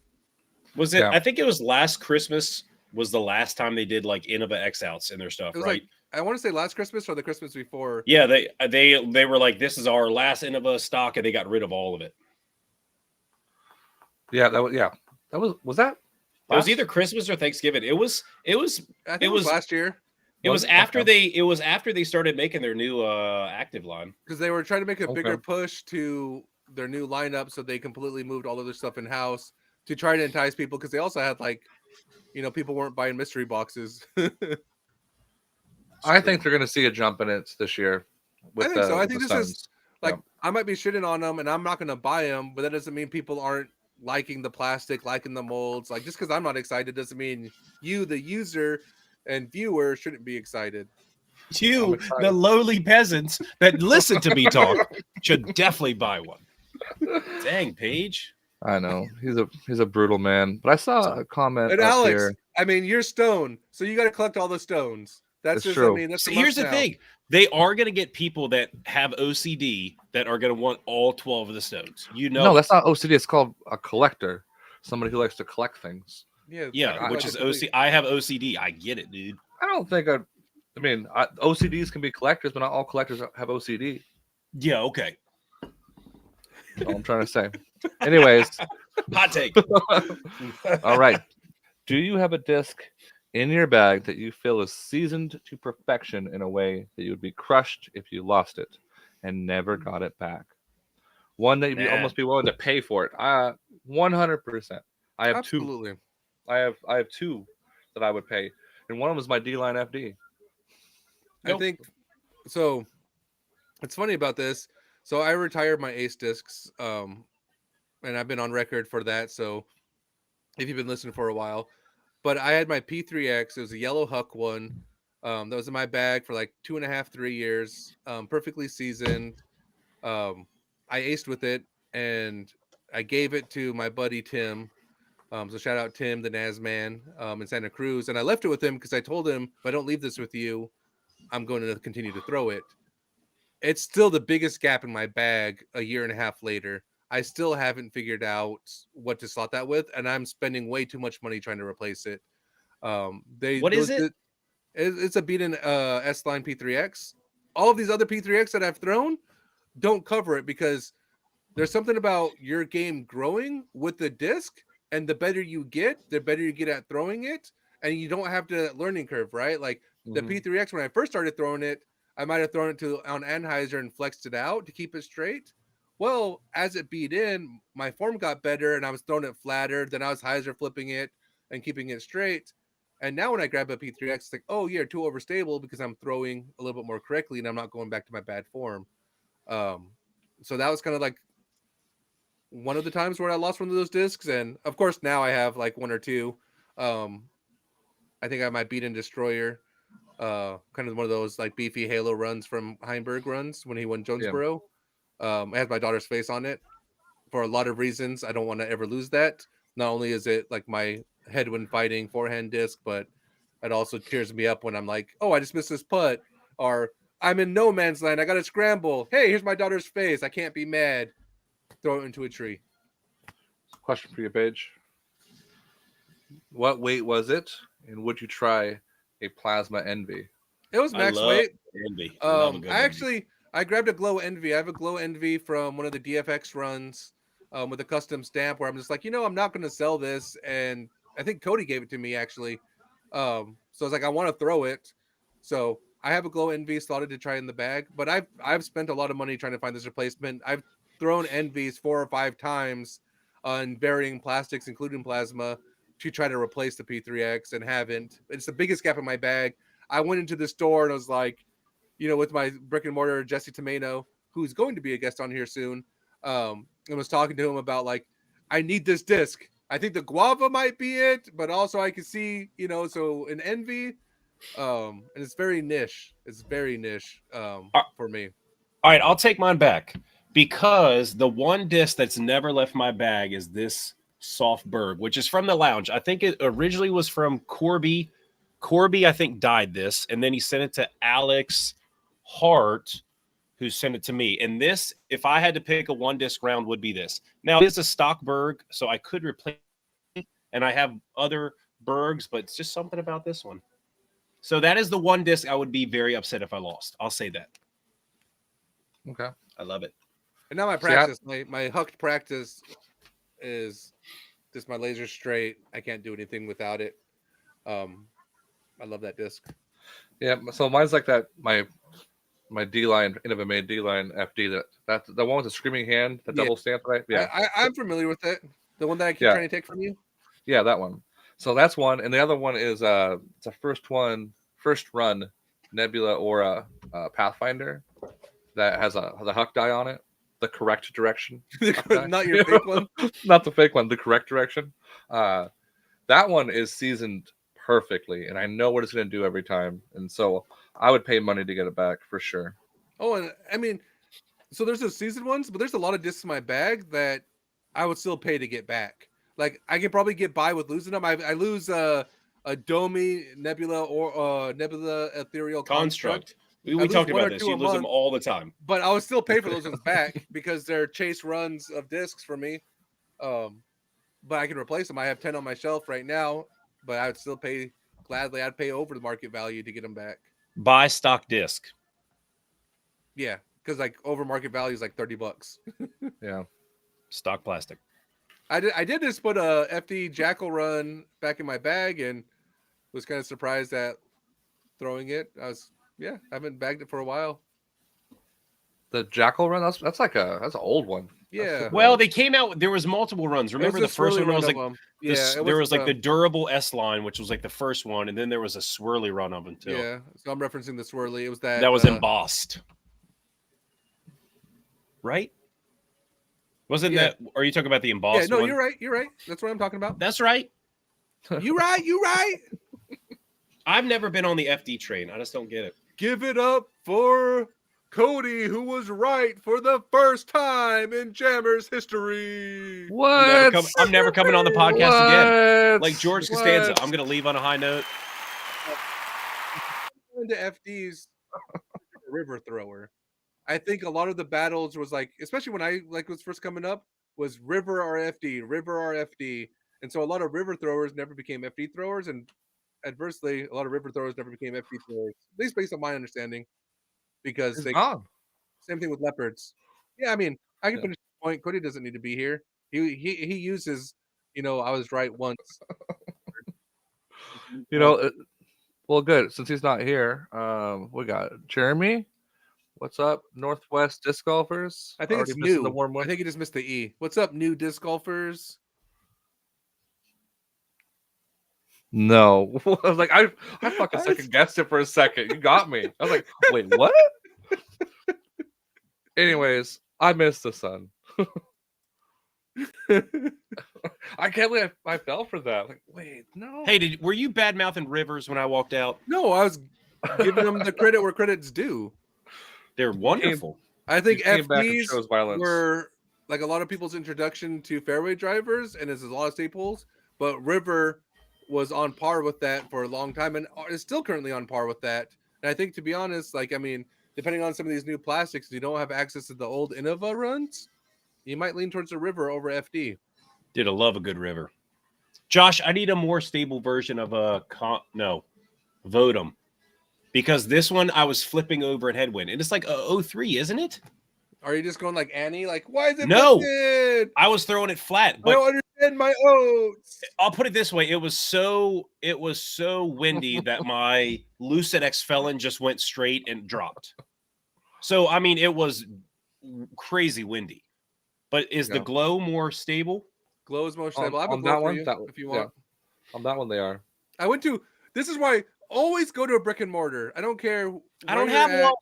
Was it? Yeah. I think it was last Christmas was the last time they did like Innova X outs in their stuff, It was right? like I want to say last Christmas or the Christmas before. Yeah, they were like, this is our last Innova stock, and they got rid of all of it. Yeah, was that It was last? either Christmas or Thanksgiving. I think It it was was last year Was it? it was after they started making their new active line. because they were trying to make a bigger Okay. push to their new lineup, so they completely moved all of their stuff in house to try to entice people because they also had like people weren't buying mystery boxes. I think they're going to see a jump in it this year I with think so. I the think this is Stones. like Yeah. I might be shitting on them, and I'm not going to buy them, but that doesn't mean people aren't liking the plastic, liking the molds. Like just because I'm not excited doesn't mean you, the user and viewer, shouldn't be excited. I'm You, the excited. lowly peasants that listen to me talk, should definitely buy one. Dang, Paige. I know he's a brutal man, but I saw a comment And up Alex, here. I mean, you're stone, so you got to collect all the stones. That's It's just, I true. mean, that's a See, here's must the now. thing. They are going to get people that have OCD that are going to want all 12 of the stones. You know, No, that's not OCD. It's called a collector. Somebody who likes to collect things. Yeah, yeah, I- which like is a complete- OC. I have OCD. I get it, dude. I don't think I mean, OCDs can be collectors, but not all collectors have OCD. Yeah, okay. That's all I'm trying to say. Anyways, Hot take. all right. Do you have a disc in your bag that you feel is seasoned to perfection in a way that you would be crushed if you lost it and never got it back? One that you'd Nah. almost be willing to pay for it. 100%. I have two. absolutely. I have two that I would pay, and one of them is my D-line FD. I Nope. think so. It's funny about this. So I retired my Ace discs, and I've been on record for that. So if you've been listening for a while, but I had my P3X. It was a yellow Huck one. That was in my bag for like 2.5, 3 years. Perfectly seasoned. I aced with it, and I gave it to my buddy Tim. So shout out Tim, the Naz man, in Santa Cruz, and I left it with him because I told him if I don't leave this with you, I'm going to continue to throw it. It's still the biggest gap in my bag a year and a half later. I still haven't figured out what to slot that with, and I'm spending way too much money trying to replace it. They What is those it? it's a beaten S line P3X. All of these other P3X that I've thrown don't cover it because there's something about your game growing with the disc, and the better you get, the better you get at throwing it, and you don't have to learning curve, right? Like the Mhm. P3X, when I first started throwing it, I might have thrown it to on Anheuser and flexed it out to keep it straight. Well, as it beat in, my form got better, and I was throwing it flatter. Then I was hyzer flipping it and keeping it straight. And now when I grab a P3X, it's like, oh, you're too overstable because I'm throwing a little bit more correctly, and I'm not going back to my bad form. Um, so that was kind of like one of the times where I lost one of those discs, and of course now I have like one or two. Um, I think I might beat in Destroyer, kind of one of those like beefy Halo runs from Heinberg runs when he won Yeah. Jonesboro. It has my daughter's face on it for a lot of reasons. I don't want to ever lose that. Not only is it like my headwind fighting forehand disc, but it also tears me up when I'm like, oh, I just missed this putt, or I'm in no man's land. I got to scramble. Hey, here's my daughter's face. I can't be mad. Throw it into a tree. Question for you, Paige. What weight was it, and would you try a plasma envy? It was I max love weight. envy. Love a good I envy. actually I grabbed a glow envy. I have a glow envy from one of the DFX runs, with a custom stamp where I'm just like, I'm not going to sell this, and I think Cody gave it to me actually. So I was like, I want to throw it, so I have a glow envy slotted to try in the bag. But I've spent a lot of money trying to find this replacement. I've thrown envies 4 or 5 times on varying plastics, including plasma, to try to replace the P3X and haven't. It's the biggest gap in my bag. I went into the store and I was like, with my brick and mortar Jesse Tomeno, who's going to be a guest on here soon, and was talking to him about like, I need this disc. I think the guava might be it, but also I can see, so an envy, and it's very niche. It's very niche, All for me. right, I'll take mine back because the one disc that's never left my bag is this soft berg, which is from the lounge. I think it originally was from Corby. Corby, I think, dyed this, and then he sent it to Alex Hart, who sent it to me. And this, if I had to pick a one disc round, would be this. Now, it is a stock berg, so I could replace it, and I have other bergs, but it's just something about this one. So that is the one disc I would be very upset if I lost. I'll say that. Okay. I love it. And now my See, I, practice, my hucked practice is just my laser straight. I can't do anything without it. Um, I love that disc. yeah. So mine's like that. My D line, Innovative D line FD. That's the one with the screaming hand, the Yeah, double stamp, right? I, Yeah. I I'm familiar with it. The one that I keep Yeah. trying to take from you. Yeah, that one. So that's one, and the other one is it's a first run Nebula Aura Pathfinder that has a huck die on it, the correct direction. Huck die. Not your fake one. Not the fake one, the correct direction. Uh, that one is seasoned perfectly, and I know what it's going to do every time, and so I would pay money to get it back for sure. Oh, and I mean, so there's those seasoned ones, but there's a lot of discs in my bag that I would still pay to get back. Like I could probably get by with losing them. I lose a Domi Nebula or Nebula Ethereal Construct. Construct. We, I we lose talked one about or this. two You a lose them month, all the time. but I would still pay for those ones back because they're chase runs of discs for me. Um, but I can replace them. I have 10 on my shelf right now, but I would still pay gladly. I'd pay over the market value to get them back. Buy stock disc. Yeah, because like over market value is like $30. Yeah. Stock plastic. I did just put a FD Jackal run back in my bag and was kind of surprised at throwing it. I haven't bagged it for a while. The Jackal run, that's an old one. That's Yeah. super Well, old. they came out. There was multiple runs. It was Remember a the first swirly one run was of like them. Yeah, this. it There was was like the durable S line, which was like the first one, and then there was a swirly run of them too. yeah. So I'm referencing the swirly. It was that That was embossed, right? Wasn't yeah. that? Are you talking about the Yeah, embossed no, one? you're right. You're right. That's what I'm talking about. That's right. You right. You right. I've never been on the FD train. I just don't get it. Give it up for Cody, who was right for the first time in Jammers history. What? I'm never coming on the podcast again. What? Like George Costanza, What? I'm going to leave on a high note. Into FD's river thrower. I think a lot of the battles was like, especially when I like was first coming up, was river RFD, river RFD, and so a lot of river throwers never became FD throwers, and adversely, a lot of river throwers never became FD throwers. At least based on my understanding, because It's they gone. same thing with leopards. Yeah, I mean, I can Yeah. finish the point. Cody doesn't need to be here. He uses, I was right once. You know, well, good. Since he's not here, we got Jeremy. What's up, Northwest Disc Golfers? I think Already it's missing the new. warm I one. think he just missed the E. What's up, new disc golfers? No, I was like, I fucking I- second guessed it for a second. You got me. I was like, wait, what? Anyways, I missed the sun. I can't believe I fell for that. Like, wait, no. Hey, were you bad mouthing Rivers when I walked out? No, I was giving them the credit where credit's due. They're wonderful. I think You came back and FDs chose violence. were like a lot of people's introduction to fairway drivers, and there's a lot of staples. But River was on par with that for a long time, and is still currently on par with that. And I think, to be honest, like I mean, depending on some of these new plastics, if you don't have access to the old Innova runs, you might lean towards the River over FD. Did love a good River. Josh, I need a more stable version of a Vodum. Because this one I was flipping over at headwind. And it's like a 03, isn't it? Are you just going like Annie? Like, why is it No. busted? I was throwing it flat. I But don't understand my oats. I'll put it this way. It was so windy that my Lucid X Felon just went straight and dropped. So, I mean, it was crazy windy. But is the Glow more stable? Glow is more stable. I have a on Glow that for one, you, if you yeah. want. On that one, they are. I went to. This is why always go to a brick and mortar. I don't care. I don't where have you're at. one.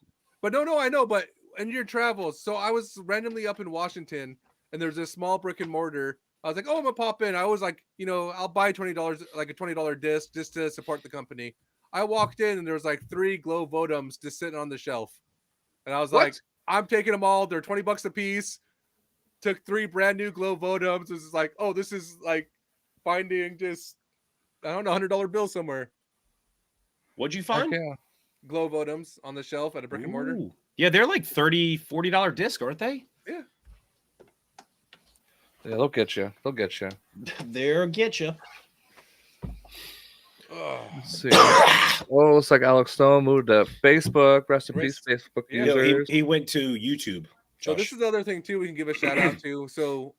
But no, I know. But in your travels, so I was randomly up in Washington, and there's this small brick and mortar. I was like, oh, I'm gonna pop in. I was like, I'll buy $20, like a $20 disc, just to support the company. I walked in, and there was like 3 Glow Vodums just sitting on the shelf, and I was like, I'm taking them all. They're $20 a piece. Took 3 brand new Glow Vodums. This is like, oh, this is like finding just, I don't know, $100 bill somewhere. What'd you find? Yeah. Glow Vodums on the shelf at a brick and mortar. Ooh. Yeah, they're like $30, $40 disc, aren't they? Yeah. Yeah, they'll get you. They'll get you. They'll get you. Let's see. Oh, looks like Alex Stone moved to Facebook. Rest in peace, Facebook Yeah. users. He went to YouTube. So this is the other thing too we can give a shout out to. So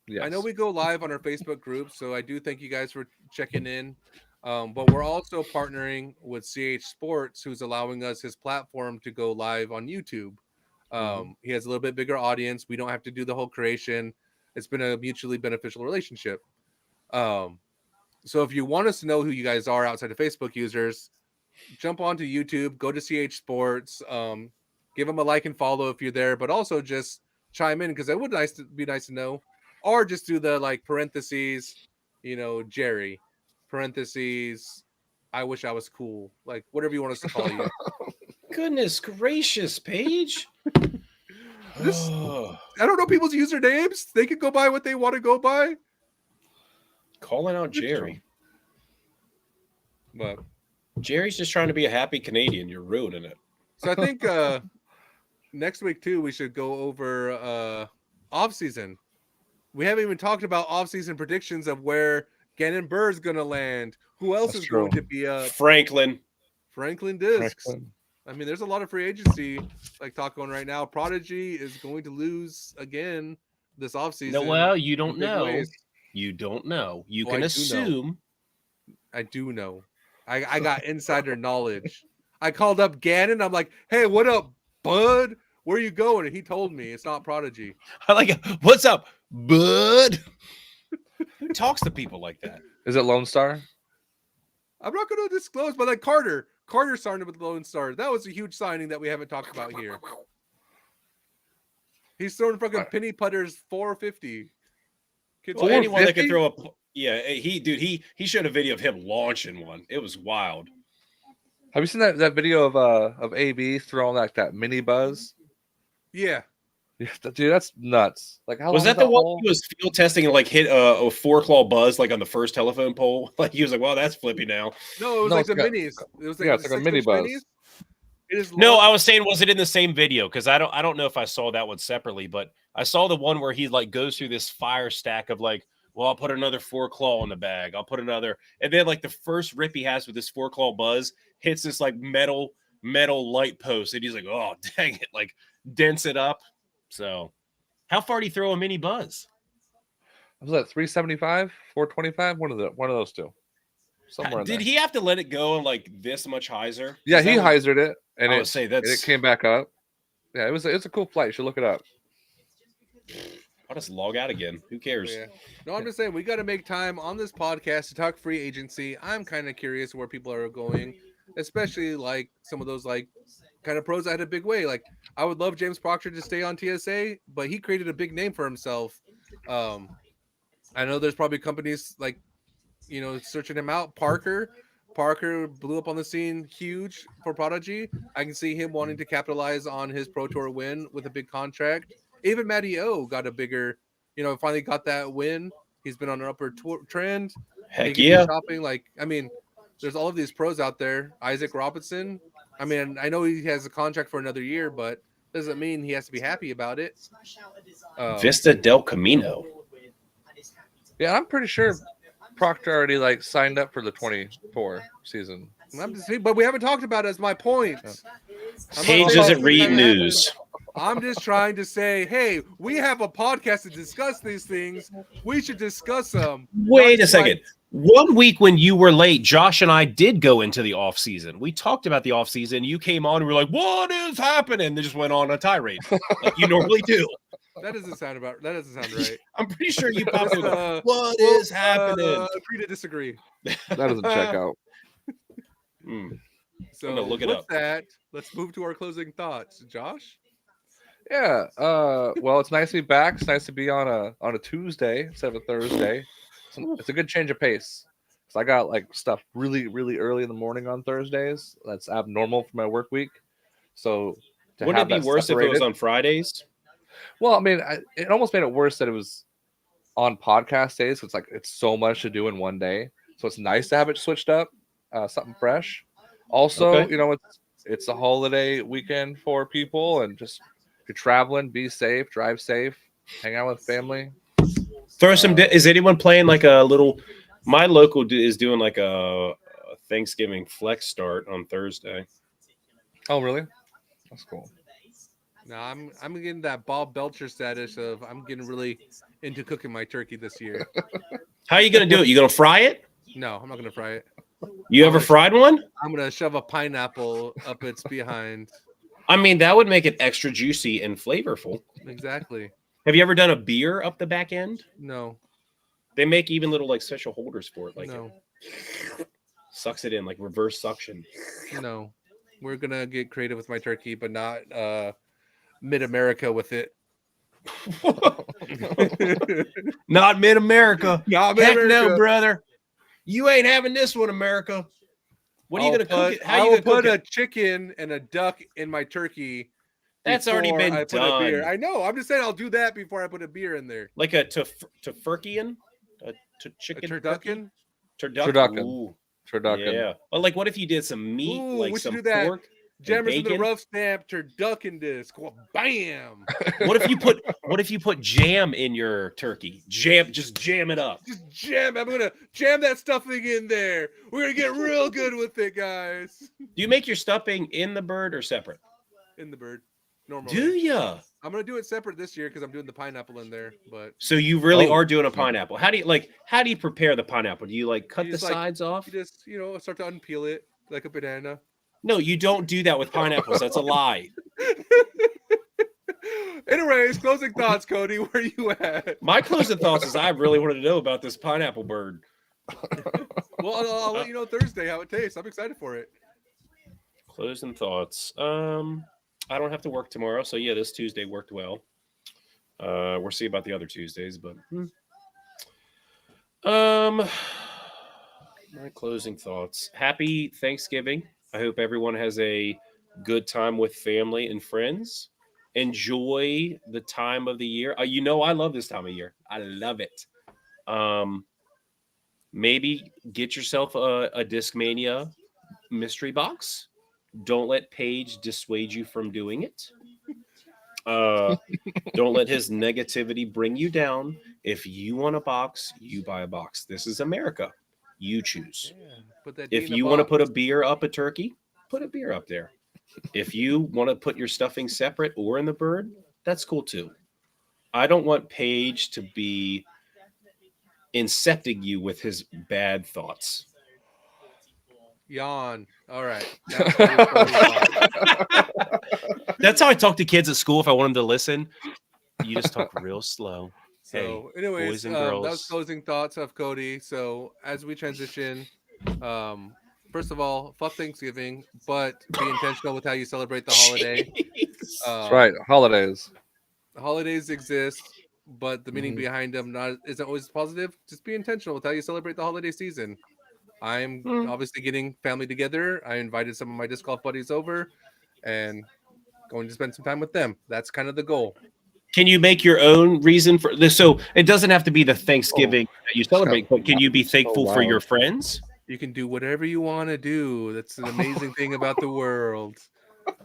Yes. I know we go live on our Facebook group, so I do thank you guys for checking in. But we're also partnering with CH Sports, who's allowing us his platform to go live on YouTube. He has a little bit bigger audience. We don't have to do the whole creation. It's been a mutually beneficial relationship. So if you want us to know who you guys are outside of Facebook users, jump onto YouTube, go to CH Sports, give them a like and follow if you're there, but also just chime in because it would be nice to know, or just do the like parentheses, Jerry, parentheses, I wish I was cool, like whatever you want us to call you. Goodness gracious, Paige. I don't know people's usernames. They can go by what they want to go by. Calling out Jerry. But Jerry's just trying to be a happy Canadian. You're ruining it. so I think next week too, we should go over off season. We haven't even talked about off season predictions of where Gannon Burr's gonna land. Who else is going to be Franklin Discs? Franklin. I mean, there's a lot of free agency like talk going right now. Prodigy is going to lose again this offseason. No, well, you don't know. You don't know. You can assume. I do know. I got insider knowledge. I called up Gannon. I'm like, hey, what up, bud? Where are you going? And he told me it's not Prodigy. I like it. What's up, bud? Who talks to people like that? Is it Lone Star? I'm not going to disclose, but like Carter signed with Lone Star. That was a huge signing that we haven't talked about here. He's throwing fucking penny putters 450. Well, anyone that could throw he showed a video of him launching one. It was wild. Have you seen that video of AB throwing like that mini buzz? Yeah. Yeah, dude, that's nuts. Like, how was that the one he was field testing and like hit a 4-claw buzz like on the first telephone pole? Like he was like, "Well, that's flippy now." No, it was like the minis. It was like it's like a mini buzz. Minis. It is No, long. I was saying, was it in the same video? Because I don't know if I saw that one separately, but I saw the one where he like goes through this fire stack of like, well, I'll put another 4-claw in the bag. I'll put another, and then like the first rip he has with this 4-claw buzz hits this like metal light post, and he's like, oh dang it, like dents it up. So, how far do you throw a mini buzz? Was that 375, 425? One of those two, somewhere in Did there. he have to let it go like this much hyzer? Yeah, Is he that what- hyzered it, and I would say it that's. came back up. Yeah, it's a cool flight. You should look it up. I'll just log out again. Who cares? Yeah. No, I'm just saying we got to make time on this podcast to talk free agency. I'm kind of curious where people are going, especially like some of those like kind of pros that had a big way. Like I would love James Proctor to stay on TSA, but he created a big name for himself. I know there's probably companies like searching him out. Parker blew up on the scene huge for Prodigy. I can see him wanting to capitalize on his Pro Tour win with a big contract. Even Matty O got a bigger, finally got that win. He's been on an upward trend. He Heck could be yeah. shopping. Like, I mean, there's all of these pros out there. Isaac Robinson. I mean, I know he has a contract for another year, but doesn't mean he has to be happy about it. Vista del Camino. Yeah, I'm pretty sure Proctor already like signed up for the 24 season. But we haven't talked about it as my point. Paige doesn't read news. I'm just trying to say, hey, we have a podcast to discuss these things. We should discuss them. Wait a second. 1 week when you were late, Josh and I did go into the off season. We talked about the off season. You came on and we were like, what is happening? They just went on a tirade like you normally do. That doesn't sound right. I'm pretty sure you popped in. What is happening? Agree to disagree. That doesn't check out. So I'm gonna look it with up. that, let's move to our closing thoughts. Josh? Yeah. Well, it's nice to be back. It's nice to be on a Tuesday instead of a Thursday. It's a good change of pace. So I got like stuff really, really early in the morning on Thursdays. That's abnormal for my work week. So wouldn't it be worse if it was on Fridays? Well, I mean, it almost made it worse that it was on podcast days. So it's so much to do in one day. So it's nice to have it switched up, something fresh. Also, Okay. it's a holiday weekend for people, and just if you're traveling, be safe, drive safe, hang out with family. Throw some. Is anyone playing like a little? My local is doing like a Thanksgiving flex start on Thursday. Oh, really? That's cool. No, I'm getting that Bob Belcher status of I'm getting really into cooking my turkey this year. How are you gonna do it? You gonna fry it? No, I'm not gonna fry it. You ever fried one? I'm gonna shove a pineapple up its behind. I mean, that would make it extra juicy and flavorful. Exactly. Have you ever done a beer up the back end? No. They make even little like special holders for it. Like No. it sucks it in, like reverse suction. No. We're gonna get creative with my turkey, but not mid-America with it. Not mid-America. Not Heck mid-America. no, brother. You ain't having this one, America. What are you gonna cook it? How I you will gonna cook put a it? chicken and a duck in my turkey. That's already before been I put a beer. done. I know. I'm just saying I'll do that before I put a beer in there. Like a Tofurkian? A chicken? Turducken? Turducken. Ooh, Turducken. yeah. But like, what if you did some meat, Ooh, like we should some do that. pork? Jammers in the bacon? rough stamp turducken disc. Bam! What if you put jam in your turkey? Just jam it up. Just jam. I'm gonna jam that stuffing in there. We're gonna get real good with it, guys. Do you make your stuffing in the bird or separate? In the bird. Normally. Do ya? I'm gonna do it separate this year because I'm doing the pineapple in there. But So you really Oh. are doing a pineapple. How do you prepare the pineapple? Do you like cut You the just, like, sides off? you just start to unpeel it like a banana. No, you don't do that with pineapples. That's a lie. Anyways, closing thoughts, Cody. Where you at? My closing thoughts is I really wanted to know about this pineapple bird. Well, I'll let you know Thursday how it tastes. I'm excited for it. Closing thoughts. I don't have to work tomorrow, so yeah, this Tuesday worked well. We'll see about the other Tuesdays, but my closing thoughts. Happy Thanksgiving. I hope everyone has a good time with family and friends. Enjoy the time of the year. I love this time of year. I love it. Maybe get yourself a Discmania mystery box. Don't let Paige dissuade you from doing it. Uh, don't let his negativity bring you down. If you want a box, you buy a box. This is America. You choose. Yeah, put that D If in a you want to put a box. beer up a turkey, put a beer up there. If you want to put your stuffing separate or in the bird, that's cool too. I don't want Paige to be incepting you with his bad thoughts. Yawn. All right. Now Cody's closing thoughts. That's how I talk to kids at school if I want them to listen. You just talk real slow. Hey, So, anyways, boys and that was girls. closing thoughts of Cody. So, as we transition, um, first of all, fuck Thanksgiving, but be intentional with how you celebrate the holiday. Jeez. That's right. Holidays. Holidays exist, but the meaning Mhm. behind them not isn't always positive. Just be intentional with how you celebrate the holiday season. I'm Hmm. obviously getting family together. I invited some of my disc golf buddies over, and going to spend some time with them. That's kind of the goal. Can you make your own reason for this? So it doesn't have to be the Oh, Thanksgiving that you just got celebrate, but can you be so thankful for your loud. friends? You can do whatever you want to do. That's an amazing thing about the world.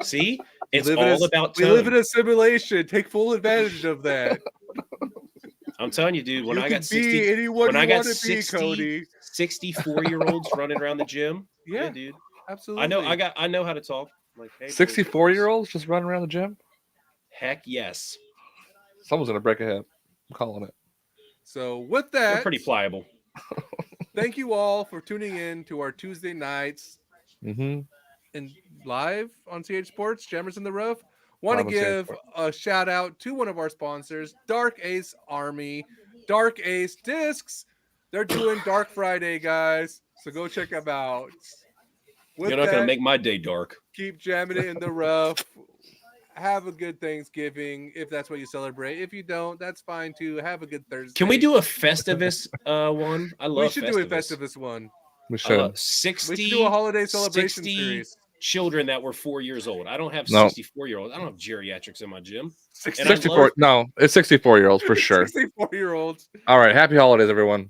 See, We it's live in a all about we live in tone. a simulation. Take full advantage of that. I'm telling you, dude, You can be anyone when you I got want to be, Cody. 64-year-olds running around the gym, yeah, Yeah, dude. absolutely. I know how to talk. Like, hey, boys and 64 girls. year olds just running around the gym? Heck yes. Someone's going to break a hip. I'm calling it. So with They're that, pretty pliable. thank you all for tuning in to our Tuesday nights Mm-hmm. in live on CH Sports, Jammers in the Roof. Want to Live on CH give Sports. a shout out to one of our sponsors, Dark Ace Army, Dark Ace Discs. They're doing Dark Friday, guys. So go check them out. You're With not gonna that, make my day dark. keep jamming it in the rough. Have a good Thanksgiving if that's what you celebrate. If you don't, that's fine too. Have a good Can we Thursday. do a Festivus one? I We love should do a Festivus. Festivus one. We I love should. We should do a 60, holiday celebration 60 series. children that were 4 years old. I don't have No. 64-year-olds. I don't have geriatrics in my gym. 60, And I love 64. No, it's 64-year-olds for sure. 64-year-olds. All right. Happy holidays, everyone.